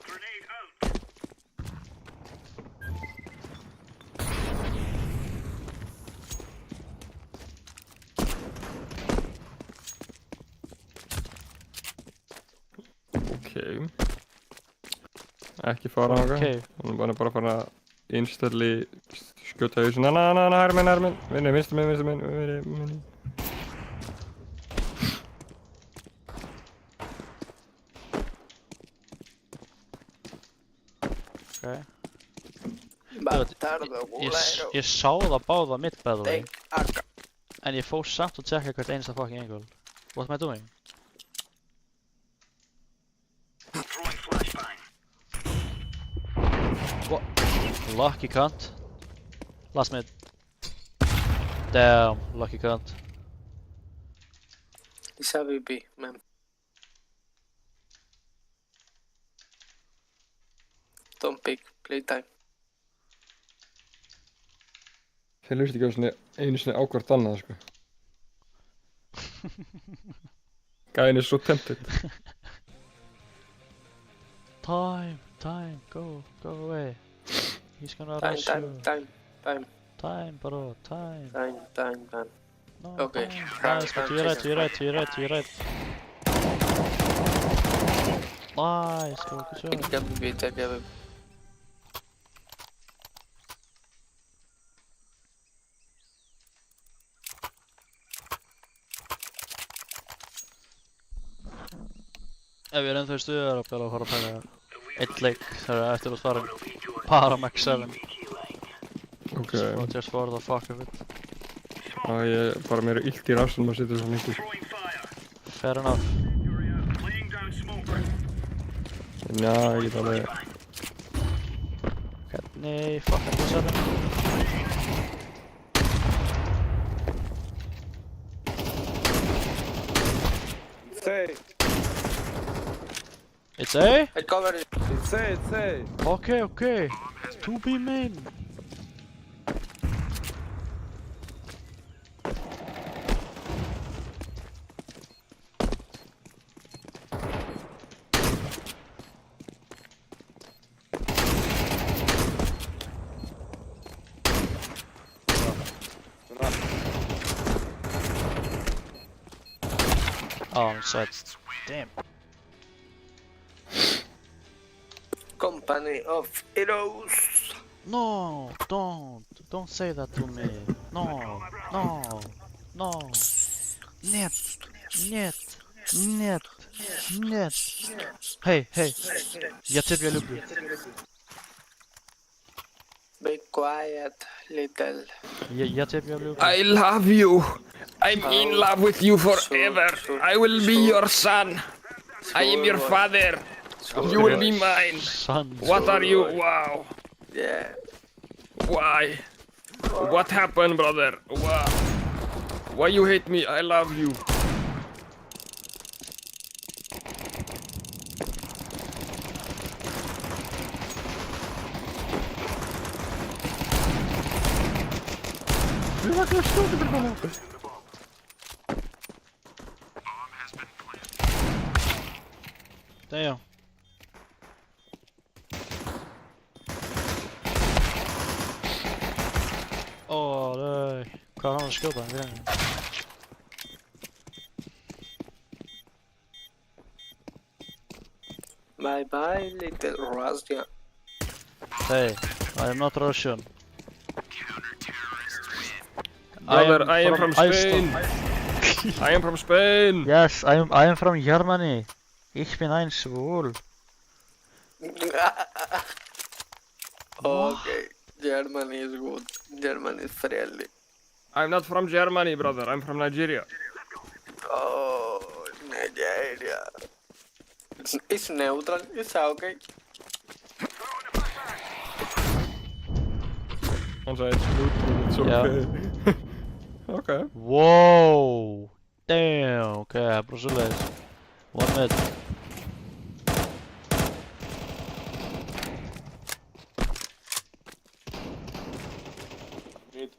Grenade out. Ok. Ekki fara þangað. Ok. Hann er bara að fara instantly skjóta hausinn. Hægri minn. Vinstri minn. Ok. Bastardo culero. Ég sá það báða mitt by the way. Take AK. En ég fór samt að checka hvert einasta fucking angle. What am I doing? Throwing flashbang. Lucky cunt. Last mid. Damn, lucky cunt. It's a VP, man. Don't pick, playtime. Þeir hlust ekki einu sinni á hvort annað sko. Gæinn er svo tempted. Time, go away. He's gonna rush you. Time, bro, time. Time. No, Okay. time. Nice, but to your right. Nice, go, good job. Take a VP. Ef ég er ennþá í stuði er að bæla að fara að taka eitt leik þegar eftir að fara bara Max 7. Ok. So just for the fuck of it. Ég bara mér er illt í rassinum að sitja svo mikið. Throwing fire. Fair enough. Já, ég get alveg... Hvernig fucking passar það? Say, It's A? I cover you. it's A. Okay, okay. 2B main. Oh, I'm sad. Damn. Company of heroes. No, don't say that to me. No, no, no. Нет, нет, нет, нет. Hey, hey. Я тебя люблю. Be quiet, little. Я тебя люблю. I love you. I'm in love with you forever. I will be your son. I am your father. You will be mine. Son. What are you? Wow. Yeah. Why? What happened, brother? Wow. Why you hate me? I love you. Damn. Åh, nej. Hvað er hann að skjóta? Hann greið. Bye bye, little Russian. Hey, I am not Russian. Brother, I am from Iceland. Spain. I am from Spain. Yes, I am from Germany. Ich bin ein Schwul. Okay, Germany is good. Germany is friendly. I'm not from Germany, brother. I'm from Nigeria. Oh, Nigeria. It's neutral. It's okay. Hann sagði it's neutral, it's okay. Okay. Wow. Damn. Ok, það er bara svoleiðis. One mid. Mid.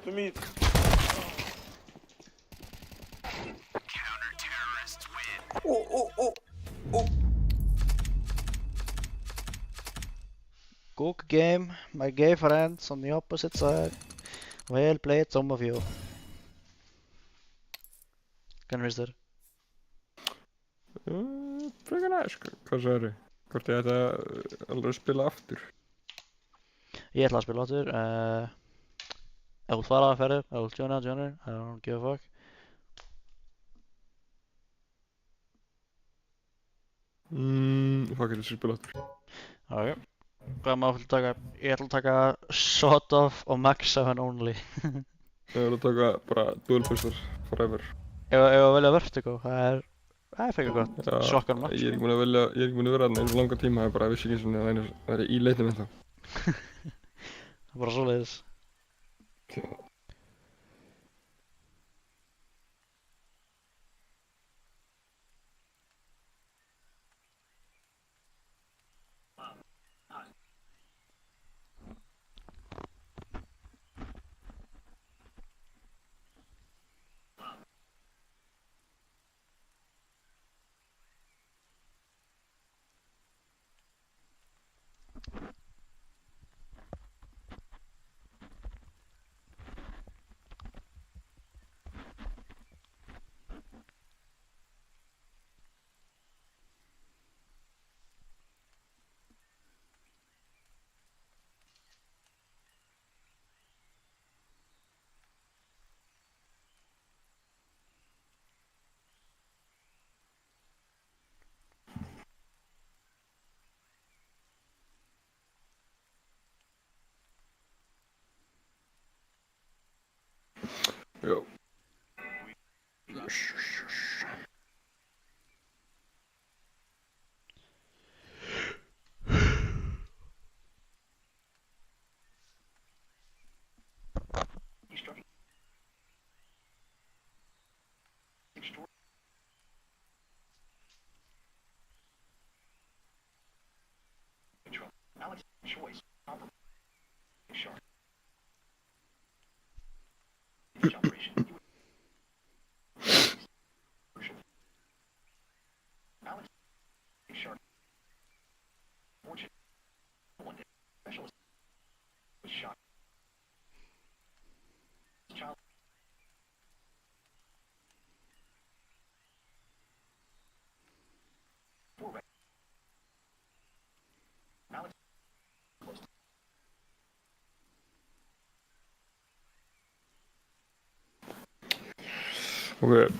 To mid. Oh. Good game, my gay friends on the opposite side. Well played, some of you. Hvernig finnst þér? Frekar næst, hvað sagði? Hvort ég ætti alveg að spila aftur? Ég ætla að spila áttur. Ef þú vilt fara að ferði, ef þú vilt joina, I don't give a fuck. Fuck it, ég spila aftur. Ok. Hvað maður vil taka? Ég ætla að taka Sort of og Max 7 only. Ég vil að taka bara dual pistol forever. Ef að velja Vertigo, það er frekar gott. Já, Shotgun Max. Ég er ekki búinn að velja, ég er ekki búinn að vera þarna eins og langa tíma, ég bara vissi ekki eins og það er í leitnum ennþá. Það er bara svoleiðis. Já. Alex choice. Sharp. Operation. Alex Sharp. Fortune. One day. Specialist. Was shot. Child. Four. Alex. Close. Okay.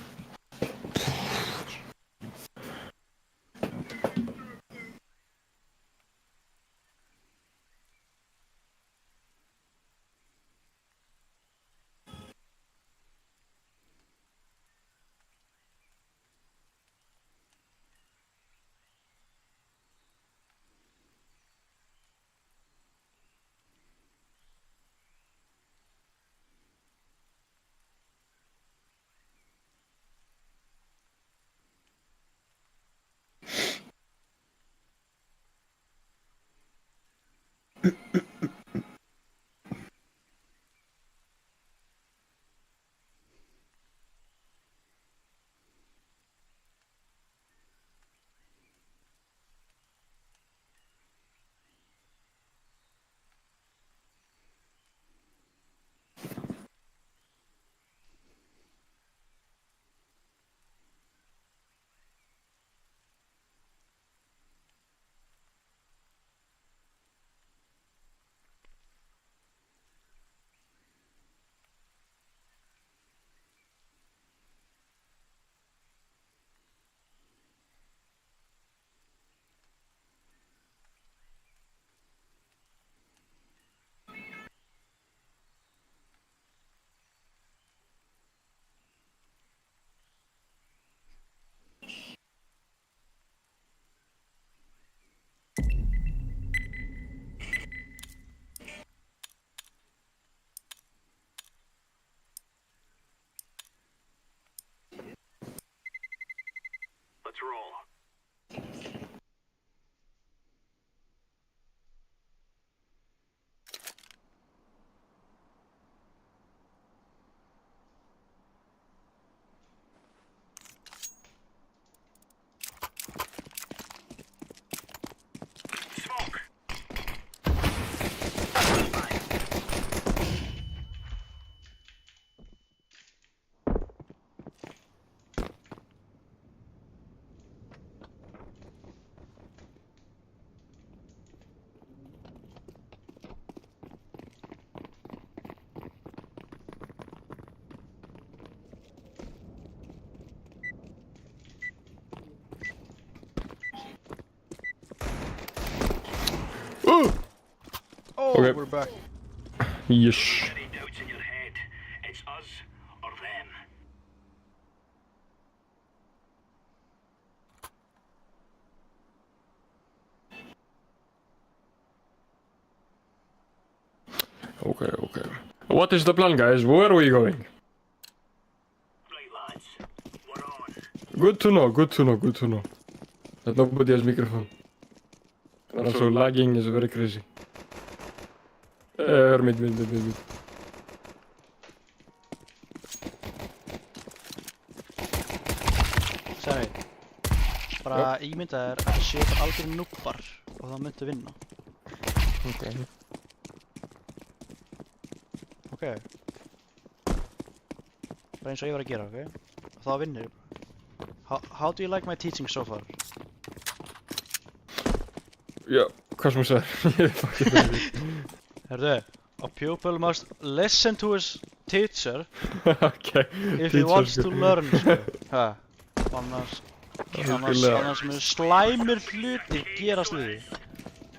Let's roll. Smoke. Ooh! Oh, Okay. we're back. Yes. Any doubts in your head? It's us or them. Okay, okay. What is the plan, guys? Where are we going? Right, lads. We're on. Good to know, good to know, good to know. That nobody has microphone. Also, lagging is very crazy. Mid. Seri. Bara ímynda þér að það séu bara algjör núbbar og það myndu vinna. Okay. Ok. Bara eins og ég var að gera, ok? Og það vinnur. How do you like my teaching so far? Já, hvað sem þú sagði? Ég fucking veit ekki. Herðu, a pupil must listen to his teacher Okay. if he wants to learn, sko. Ha, annars mun slæmir hlutir gerast við því.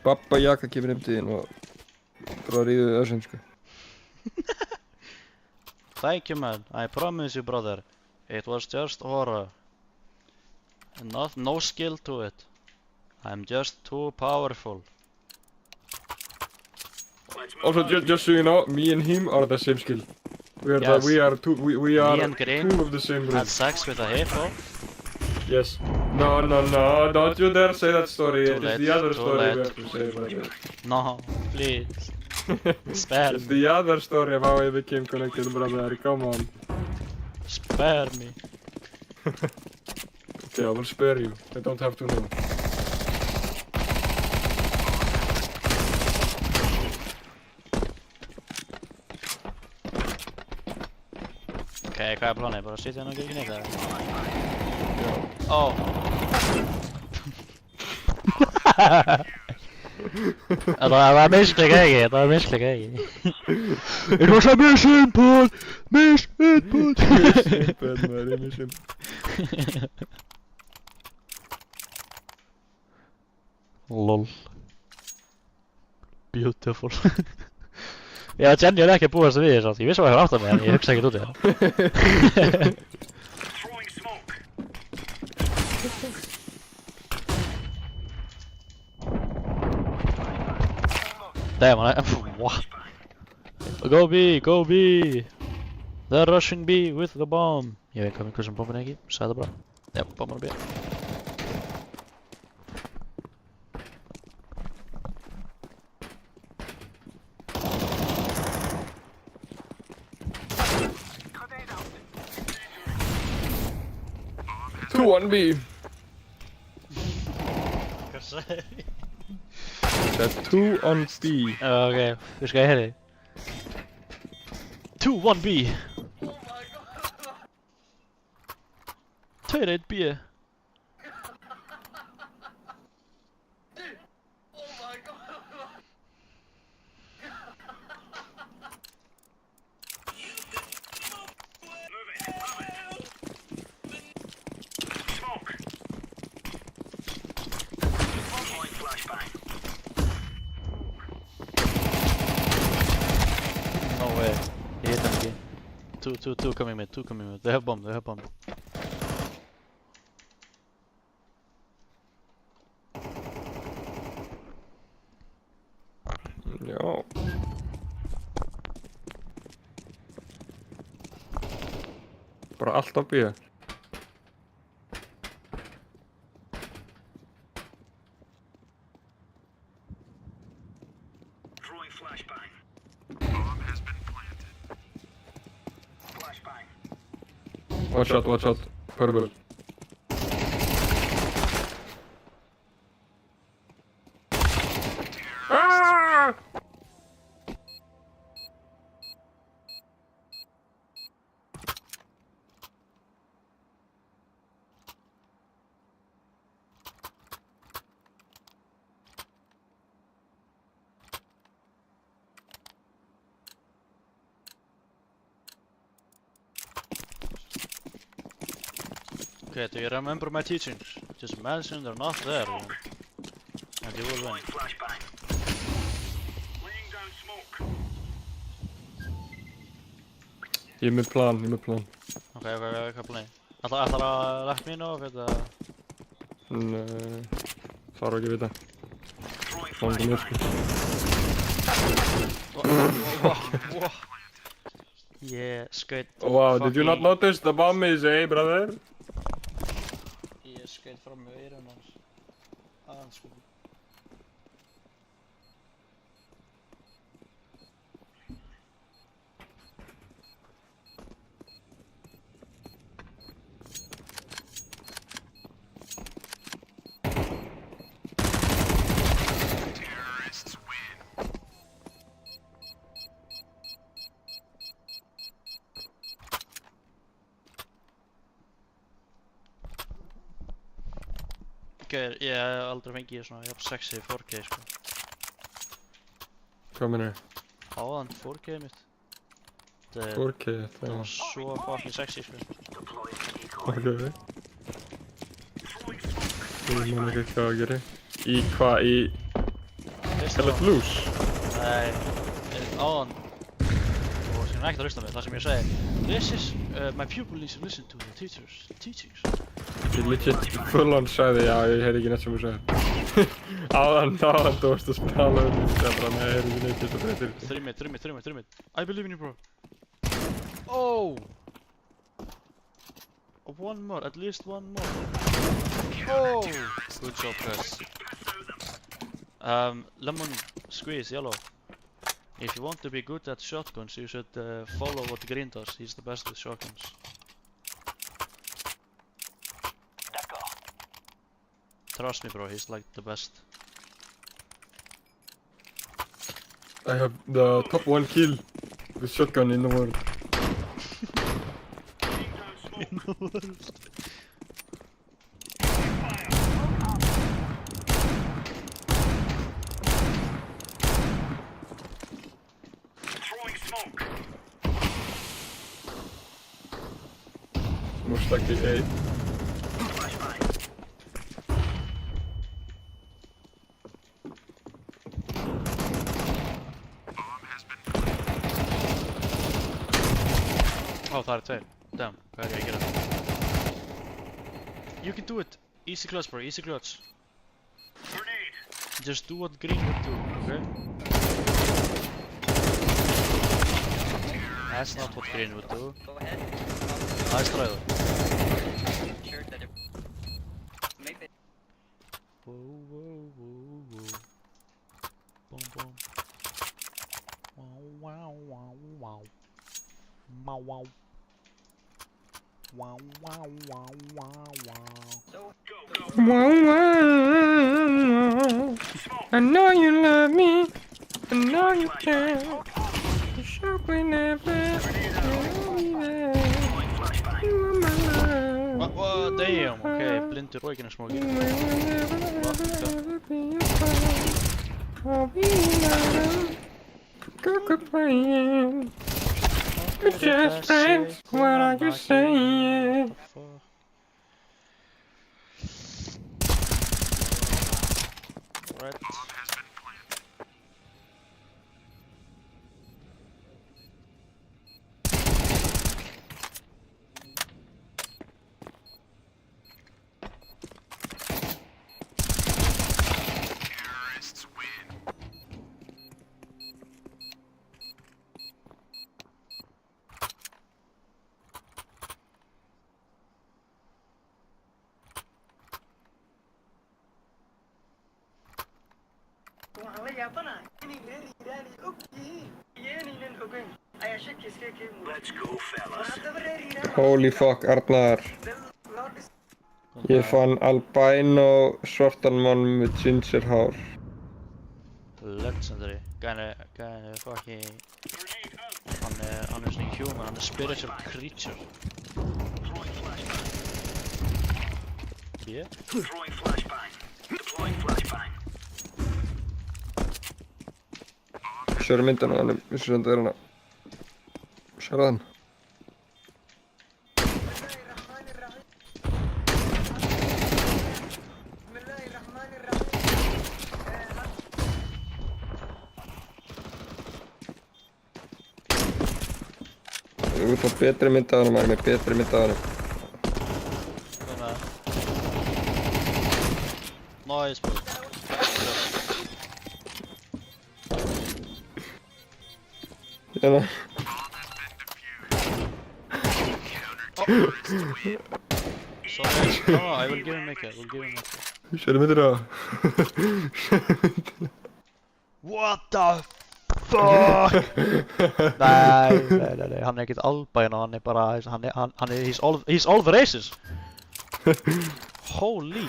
Babba Jaka kemur heim til þín og bara ríðu össum, sko. Thank you, man. I promise you, brother. It was just horror. No skill to it. I'm just too powerful. Also, just so you know, me and him are the same skill. We are Yes. we are two and Green two of the same Had breed. sex with a hippo. Yes. No, don't you dare say that story. Too It's late, the other too story late. we have to say about it. No, please. Spare It's me. the other story of how I became connected, brother. Come on. Spare me. Okay, I will spare you. I don't have to know. Okay, hvað er planið? Bara sitja hérna og gera ekki neitt eða? Ó. Það var misklik ekki, það var misklik ekki. It was a mission, Paul! Mission, Paul! Bad man, mission. Lol. Beautiful. Ég var genuinely ekki að búast við þessu. Ég vissi hvað ég var átt að með en ég hugsa ekkert út í það. Throwing smoke. Damn, what? Go B, go B! They're rushing B with the bomb. Ég veit hvað sem bombin er ekki, sagði það bara. Já, bomban er B. Two on B. Hvað sagði ég? That's two on B. Ok, við skal ég heyri. 2-1 B. Tveir 1 B. Smoke. Deploying flashbang. No way. Ég hit hann ekki. Two coming mid, two coming mid. They have bomb, they have bomb. Já. Bara allt á B. Throwing flashbang. Bomb has been planted. Flashbang. Watch out. Purple. Ah! Okay, do you remember my teachings? Just mention they're not there, and you will win. Throwing flashbang. Laying down smoke. Ég er með plan. Okay, hvað planið? Ætlar að left me know if it Nei, þarf ekki að vita. Throwing Fangum mér flashbang. sko. Ég skaut Oh, wow, did you not notice the bomb is A, brother? Ég skaut fram með eyrun hans. Aðeins sko. Gauður, ég hef aldrei fengið svona jafn sexy 4K sko. Hvað meina ég? Áðan 4K mitt. Þetta er 4K, það var svo fucking sexy sko. Ok. Ég man ekki hvað að gera. Í hvað? Í Veist Hella Blues? Nei, áðan. Það var hann er ekkert að hlusta mig, það sem ég segi. This is, my pupil needs to listen to the teachers' teachings. Ég legit full on sagði, já, ég heyrði ekki neitt sem þú sagði. Áðan þú varst að spjala um þetta, ég bara, nei, ég heyrði ekki neitt fyrst og fréttir. 3 mid. I believe in you, bro. Oh! One more, at least one more. Oh! Good job, guys. Lemon squeeze, yellow. If you want to be good at shotguns, you should follow what Green does. He's the best with shotguns. Trust me, bro, he's like the best. I have the top 1 kill with shotgun in the world. Throwing smoke. Most likely A. Oh, það eru tveir. Damn, hvað er ég að gera? You can do it! Easy clutch, bro, easy clutch. Grenade. Just do what Green would do, okay? That's not what Green would do. Go ahead. Nice try though. Sure that it maybe Whoa, whoa, whoa, whoa. Boom, boom. Wow, wow, wow, wow. Wow, wow. Wow, wow, wow, wow, wow. so Wow, wow. I know you love me. I know you care. You should we never. What? Damn, okay, blindur og ekki nefn smóki. We're just friends, what are you saying? Right. waxaan la yaabanahay inay reer Iiraan ay og yihiin iyeenaynan ogeyn ayaa shaki iskaga keen muuqda Let's go, fellas. haddaba reer Iiraan Holy fuck, Arnar. loo dhis Ég fann albino svartan mann með ginger hár. Legendary. Gæni fucking... Hann er svona human, hann er spiritual creature. Yeah? Throwing flashbang. Deploying flashbang. Sérðu myndina á hann, vissu sem þetta er hana. Sérðu hann? Þú ert á betri mynd af hann, maður með betri mynd af hann. Hvað með það? Nice, bro. Hérna. Sorry. No, I will give him make it. Sérðu myndina á? What the fuck? Nei, hann er ekkert albino, hann er bara, he's all the races. Holy.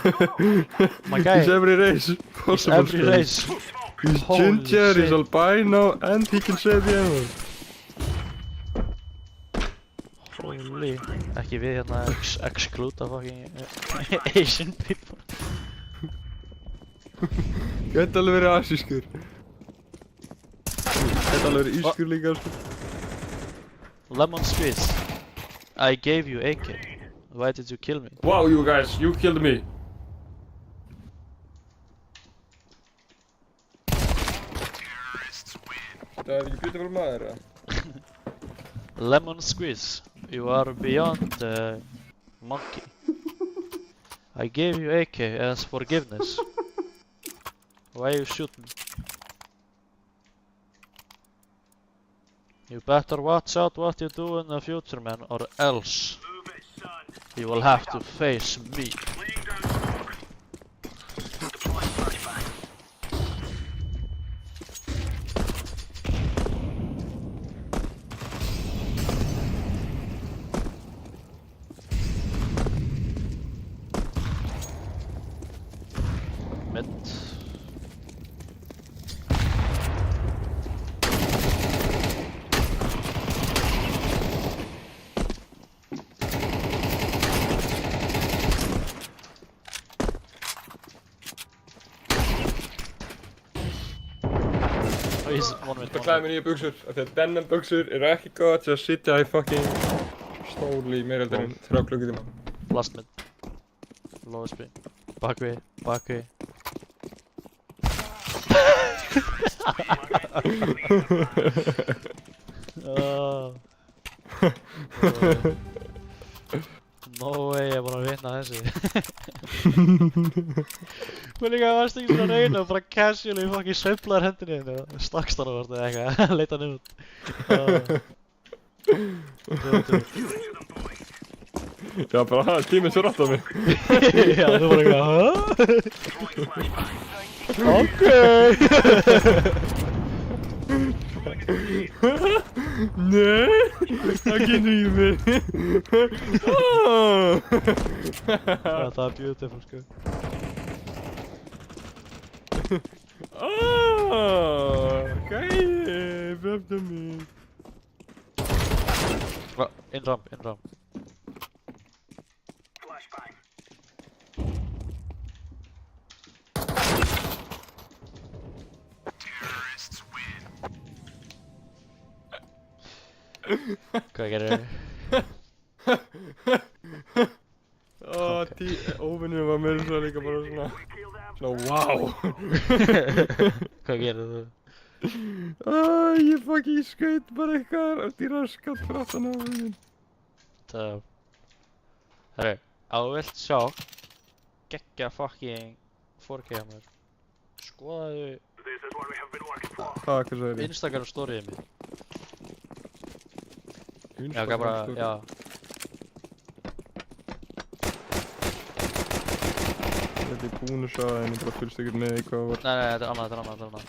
My guy. He's every race. He's Possible every space. race. He's Holy ginger, he's shit. albino, and he can say the N-word. Holy. Ekki við hérna exclude fucking Asian people. Gæti alveg verið asískur. Gæti alveg verið ískur líka, sko. Lemon squeeze. I gave you AK. Why did you kill me? Wow, you guys, you killed me. Það er ekki beautiful maður, eða? Lemon squeeze. You are beyond monkey. I gave you AK as forgiveness. Why you shoot me? You better watch out what you do in the future, man, or else Move it, son. you will have to face me. Laying down smoke. Deploying flashbang. Mid. Oh, he's one mid, Það one klæði mid. mér nýja buxur, af því að dennan buxur eru ekki gott til að sitja í fucking stóli í meira heldur en 3 klukkutíma. Last mid. Lowest B. Bakvið, bakvið. No way, ég er búinn að vinna þessu. Men líka varst ekki svona reyna og bara casually fucking sveiflaðir hendinni þinni og stakkst hann og varst eða eitthvað, leita hann út. Já, bara tíminn svo rætt á mig. Já, þú bara eitthvað, hæ? Okay. Nei, það getur ekki verið. Já, það er beautiful, sko. Gæi, befna mig. In ramp, in ramp. Flashbang. Hvað gerir Óvinnum var mér svo líka bara svona wow. Hvað gerir þú? Ég fucking skaut bara eitthvað eftir raskat fyrir aftan á minn. Það... Herru, ef þú vilt sjá geggja fucking 4K á mér, skoðaðu This is what we have been working for. Hvað sagði ég? Instagram storyið mitt. Já, hvað bara, já. Þetta er búin að sjá það en ég bara fylgst ekkert með hvað var. Nei, þetta er annað, þetta er annað.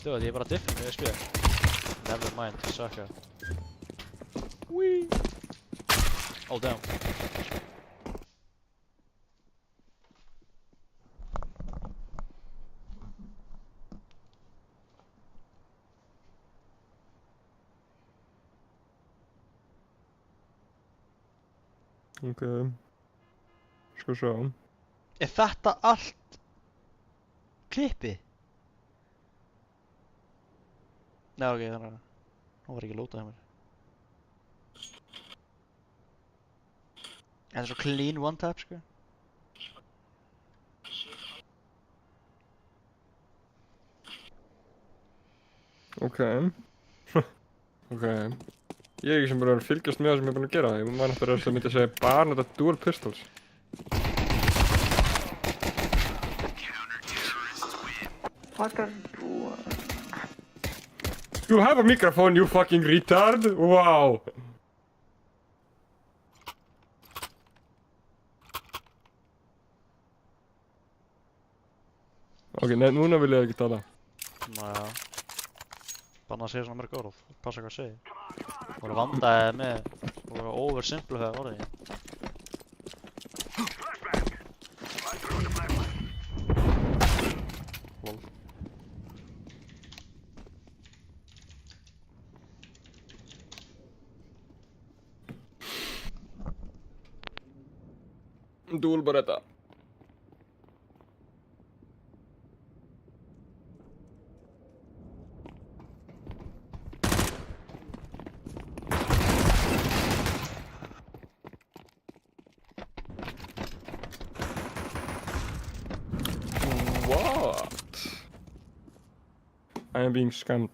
Dude, ég er bara diffin með SP. Never mind, sucka. Wee. Oh, damn. Ok. Skal sjá. Er þetta allt klippi? Nei, ok, þannig að hún var ekki lótað hjá mér. Þetta er svo clean one tap, sko. Ok. Ok. Ég er ekki sem bara að fylgjast með það sem ég er búinn að gera. Ég man eftir að það myndi að segja bara nota dual pistols. What a fool. You have a microphone, you fucking retard! Wow! Ok, núna vil ég ekki tala. Næja. Banna að segja svona mörg orð. Passa hvað að segja. Þú voru vandaðið með... Þú voru oversimplifiðað orðið. Lol. Dual Beretta. What? I am being scammed.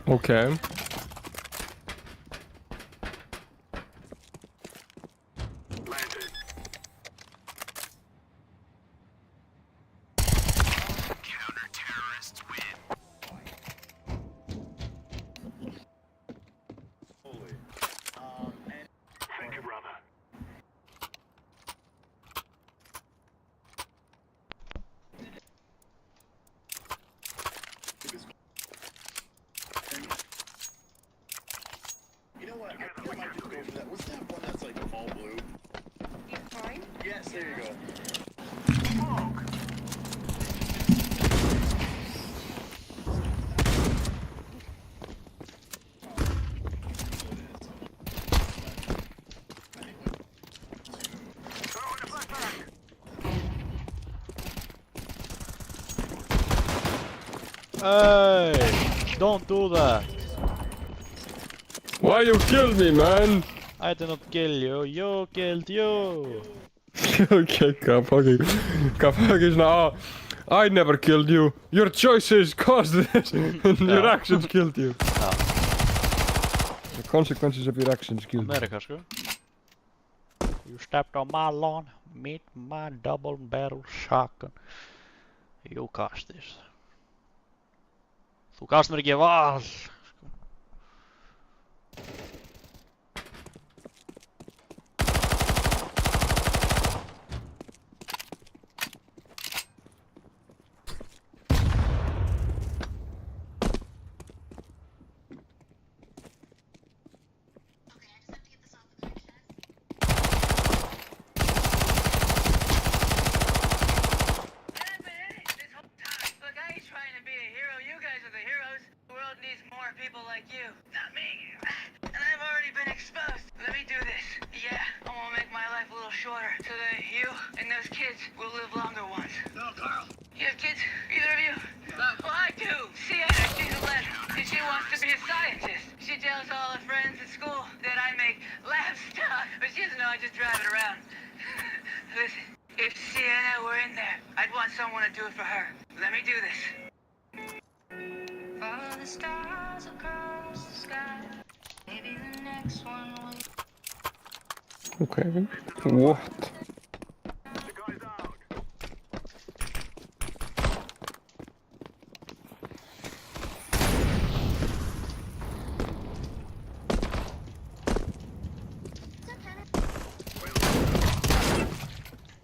Okay. Thank you, brother. You know what? I might just go for that. What's that one that's like all blue? Fine. Yes, there you go. Hey! Don't do that! Why you killed me, man? I did not kill you, you killed you! Okay, Kafagi is now. I never killed you. Your choices caused this, and your Ja. actions killed you. Ja. The consequences of your actions killed you. Amerika sko. You stepped on my lawn, meet my double barrel shotgun. You cast this. Þú gafst mér ekki val! I've been in it this whole time. Look, I ain't trying to be a hero. You guys are the heroes. The world needs more people like you. Not me. And I've already been exposed. Let me do this. Yeah, I'm gonna make my life a little shorter so that you and those kids will live longer ones. No, Carl. You have kids? Either of you? No. Well, I do. Sienna, she's 11, and she wants to be a scientist. She tells all her friends at school that I make lab stuff, but she doesn't know I just drive it around. Listen, if Sienna were in there, I'd want someone to do it for her. Let me do this. Follow the stars across the sky. Maybe the next one will. Okay. What? The guy's out.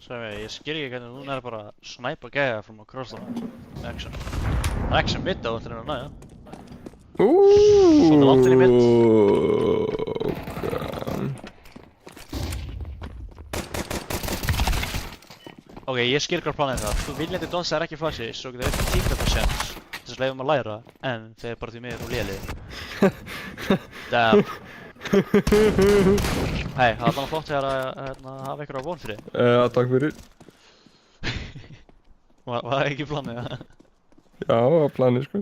Sem ég skil ekki hvernig hún bara að snæpa gæja from across the action. Það er action mitt á eftir hennar næja. Svona langt inn í mitt. Ok, ég skil hvað planið það. Þú viljandi dodsa er ekki flashy, svo getur eftir 10% þess að leiðum að læra, en þeir eru bara því miður og léli. Damn. Hei, það er alveg flott þegar að hafa ykkur á von fyrir. Takk fyrir. Var það ekki planið það? Já, það var planið sko.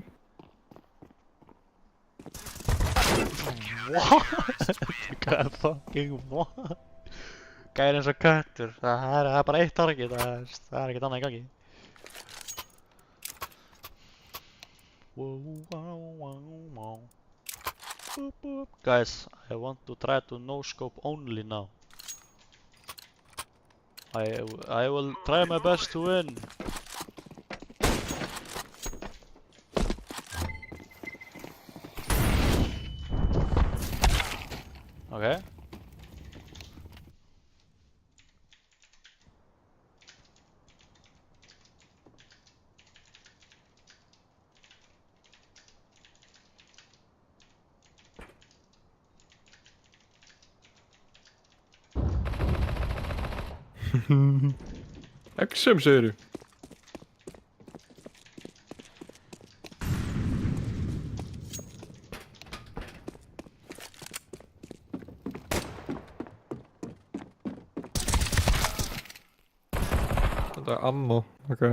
What? Hvað er fucking what? Gæri eins og köttur, það er bara eitt target, það er ekkert annað í gangi. Boop, boop. Guys, I want to try to no scope only now. I will try my best to win. Okay. Exum segirðu? Þetta er ammo, ok.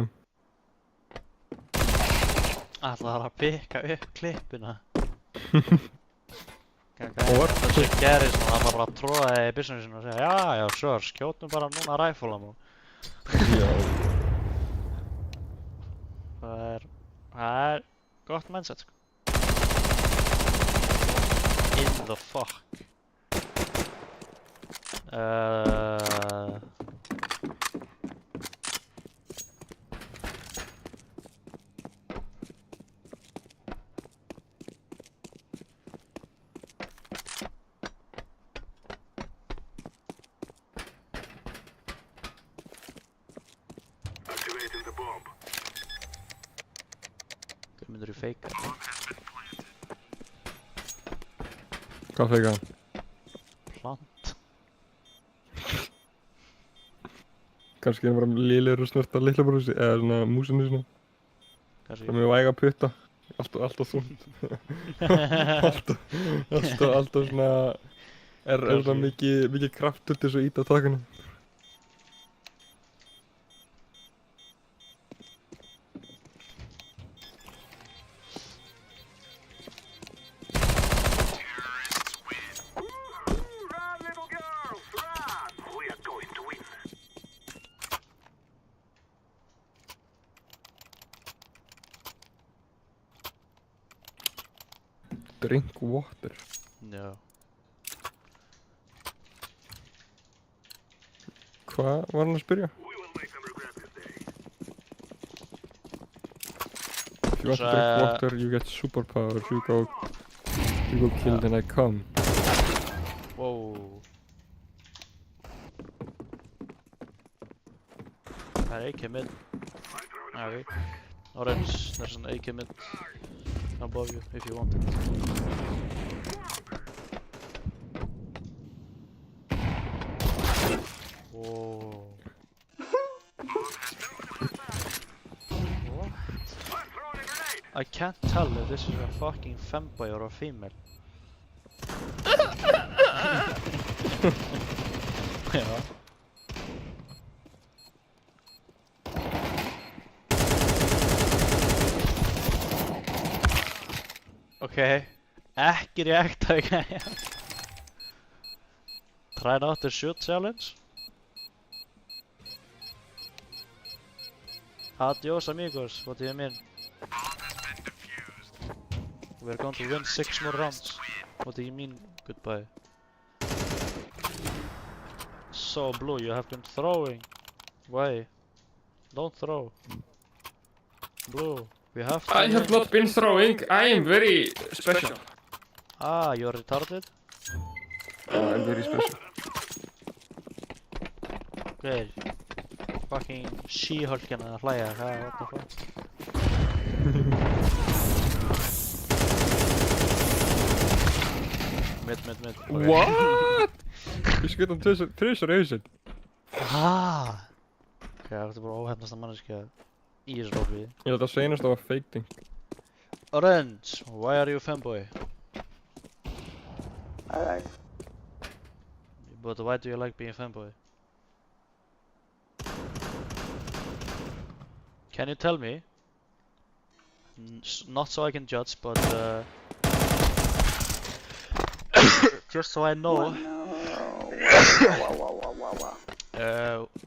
Ætlaði að pikka upp klippuna. Or- Það sem gerist núna, það bara að tróða í businessinu og segja já, sure, skjótum bara núna ræfúlam og Já. það er gott mindset, sko. In the fuck. Activating the bomb. Hvað myndir þú feika? Hvað feika hann? Plant? Kannski hann bara lélegur og snört að litla brúsi, eða svona músinni svona. Kannski. Það með væga putta. Alltaf þungt. alltaf svona... Er svona mikið kraft til þess að íta takunum. Run, little girls, run! We are going to win. Drink water. Já. Hvað var hann að spyrja? We will make them regret this day. If you want to drink water, you get superpowers. You go kill, then I come. Wow. Það er AK mid. Okay. Orange, there's an AK mid above you if you want it. Whoa. What? I can't tell if this is a fucking femboy or a female. Já. Okay, ekki react okay. Try not to shoot challenge. Adios amigos, what do you mean? We're going to win 6 more rounds. What do you mean goodbye? So Blue, you have been throwing. Why? Don't throw. Blue, we have to I have win. not been throwing. I am very special. Ah, you're retarded? I'm very special. Hver? Fucking She-Hulkin að hlæja, what the fuck? Mid. What? Ég skut hann tvisar auðsinn. Ah! Ok, það er bara óhefnasta manneskja í þessu lobby. Ég held að seinast það var fake thing. Orange, why are you fanboy? I like. But why do you like being fanboy? Can you tell me? Not so I can judge, but just so I know.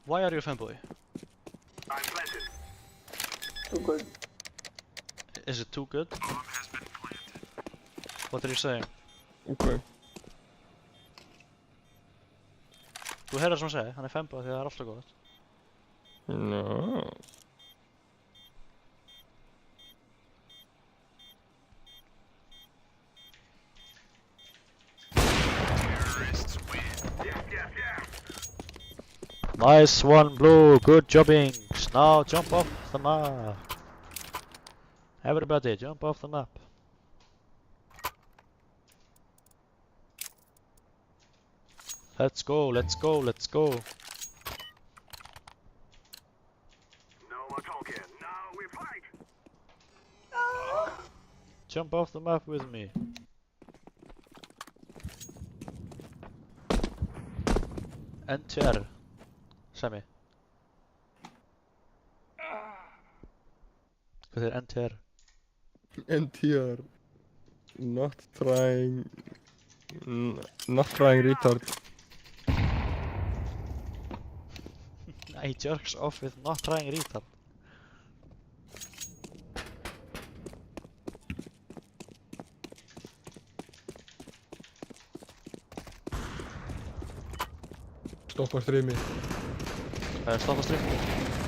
Why are you fanboy? I'm planted. Too good. Is it too good? What are you saying? Ok. Þú heyrðar sem hann segi, hann er fanboy því það er alltaf gott. No. Nice one, Blue. Good jobbing. Now jump off the map. Everybody, jump off the map. Let's go, let's go, let's go. No more talking. Now we fight. Jump off the map with me. Enter. Semi. Hvað er enter? NTR. Not trying Not trying retard. He jerks off with not trying retard. Stoppa streamið. Stoppa stream.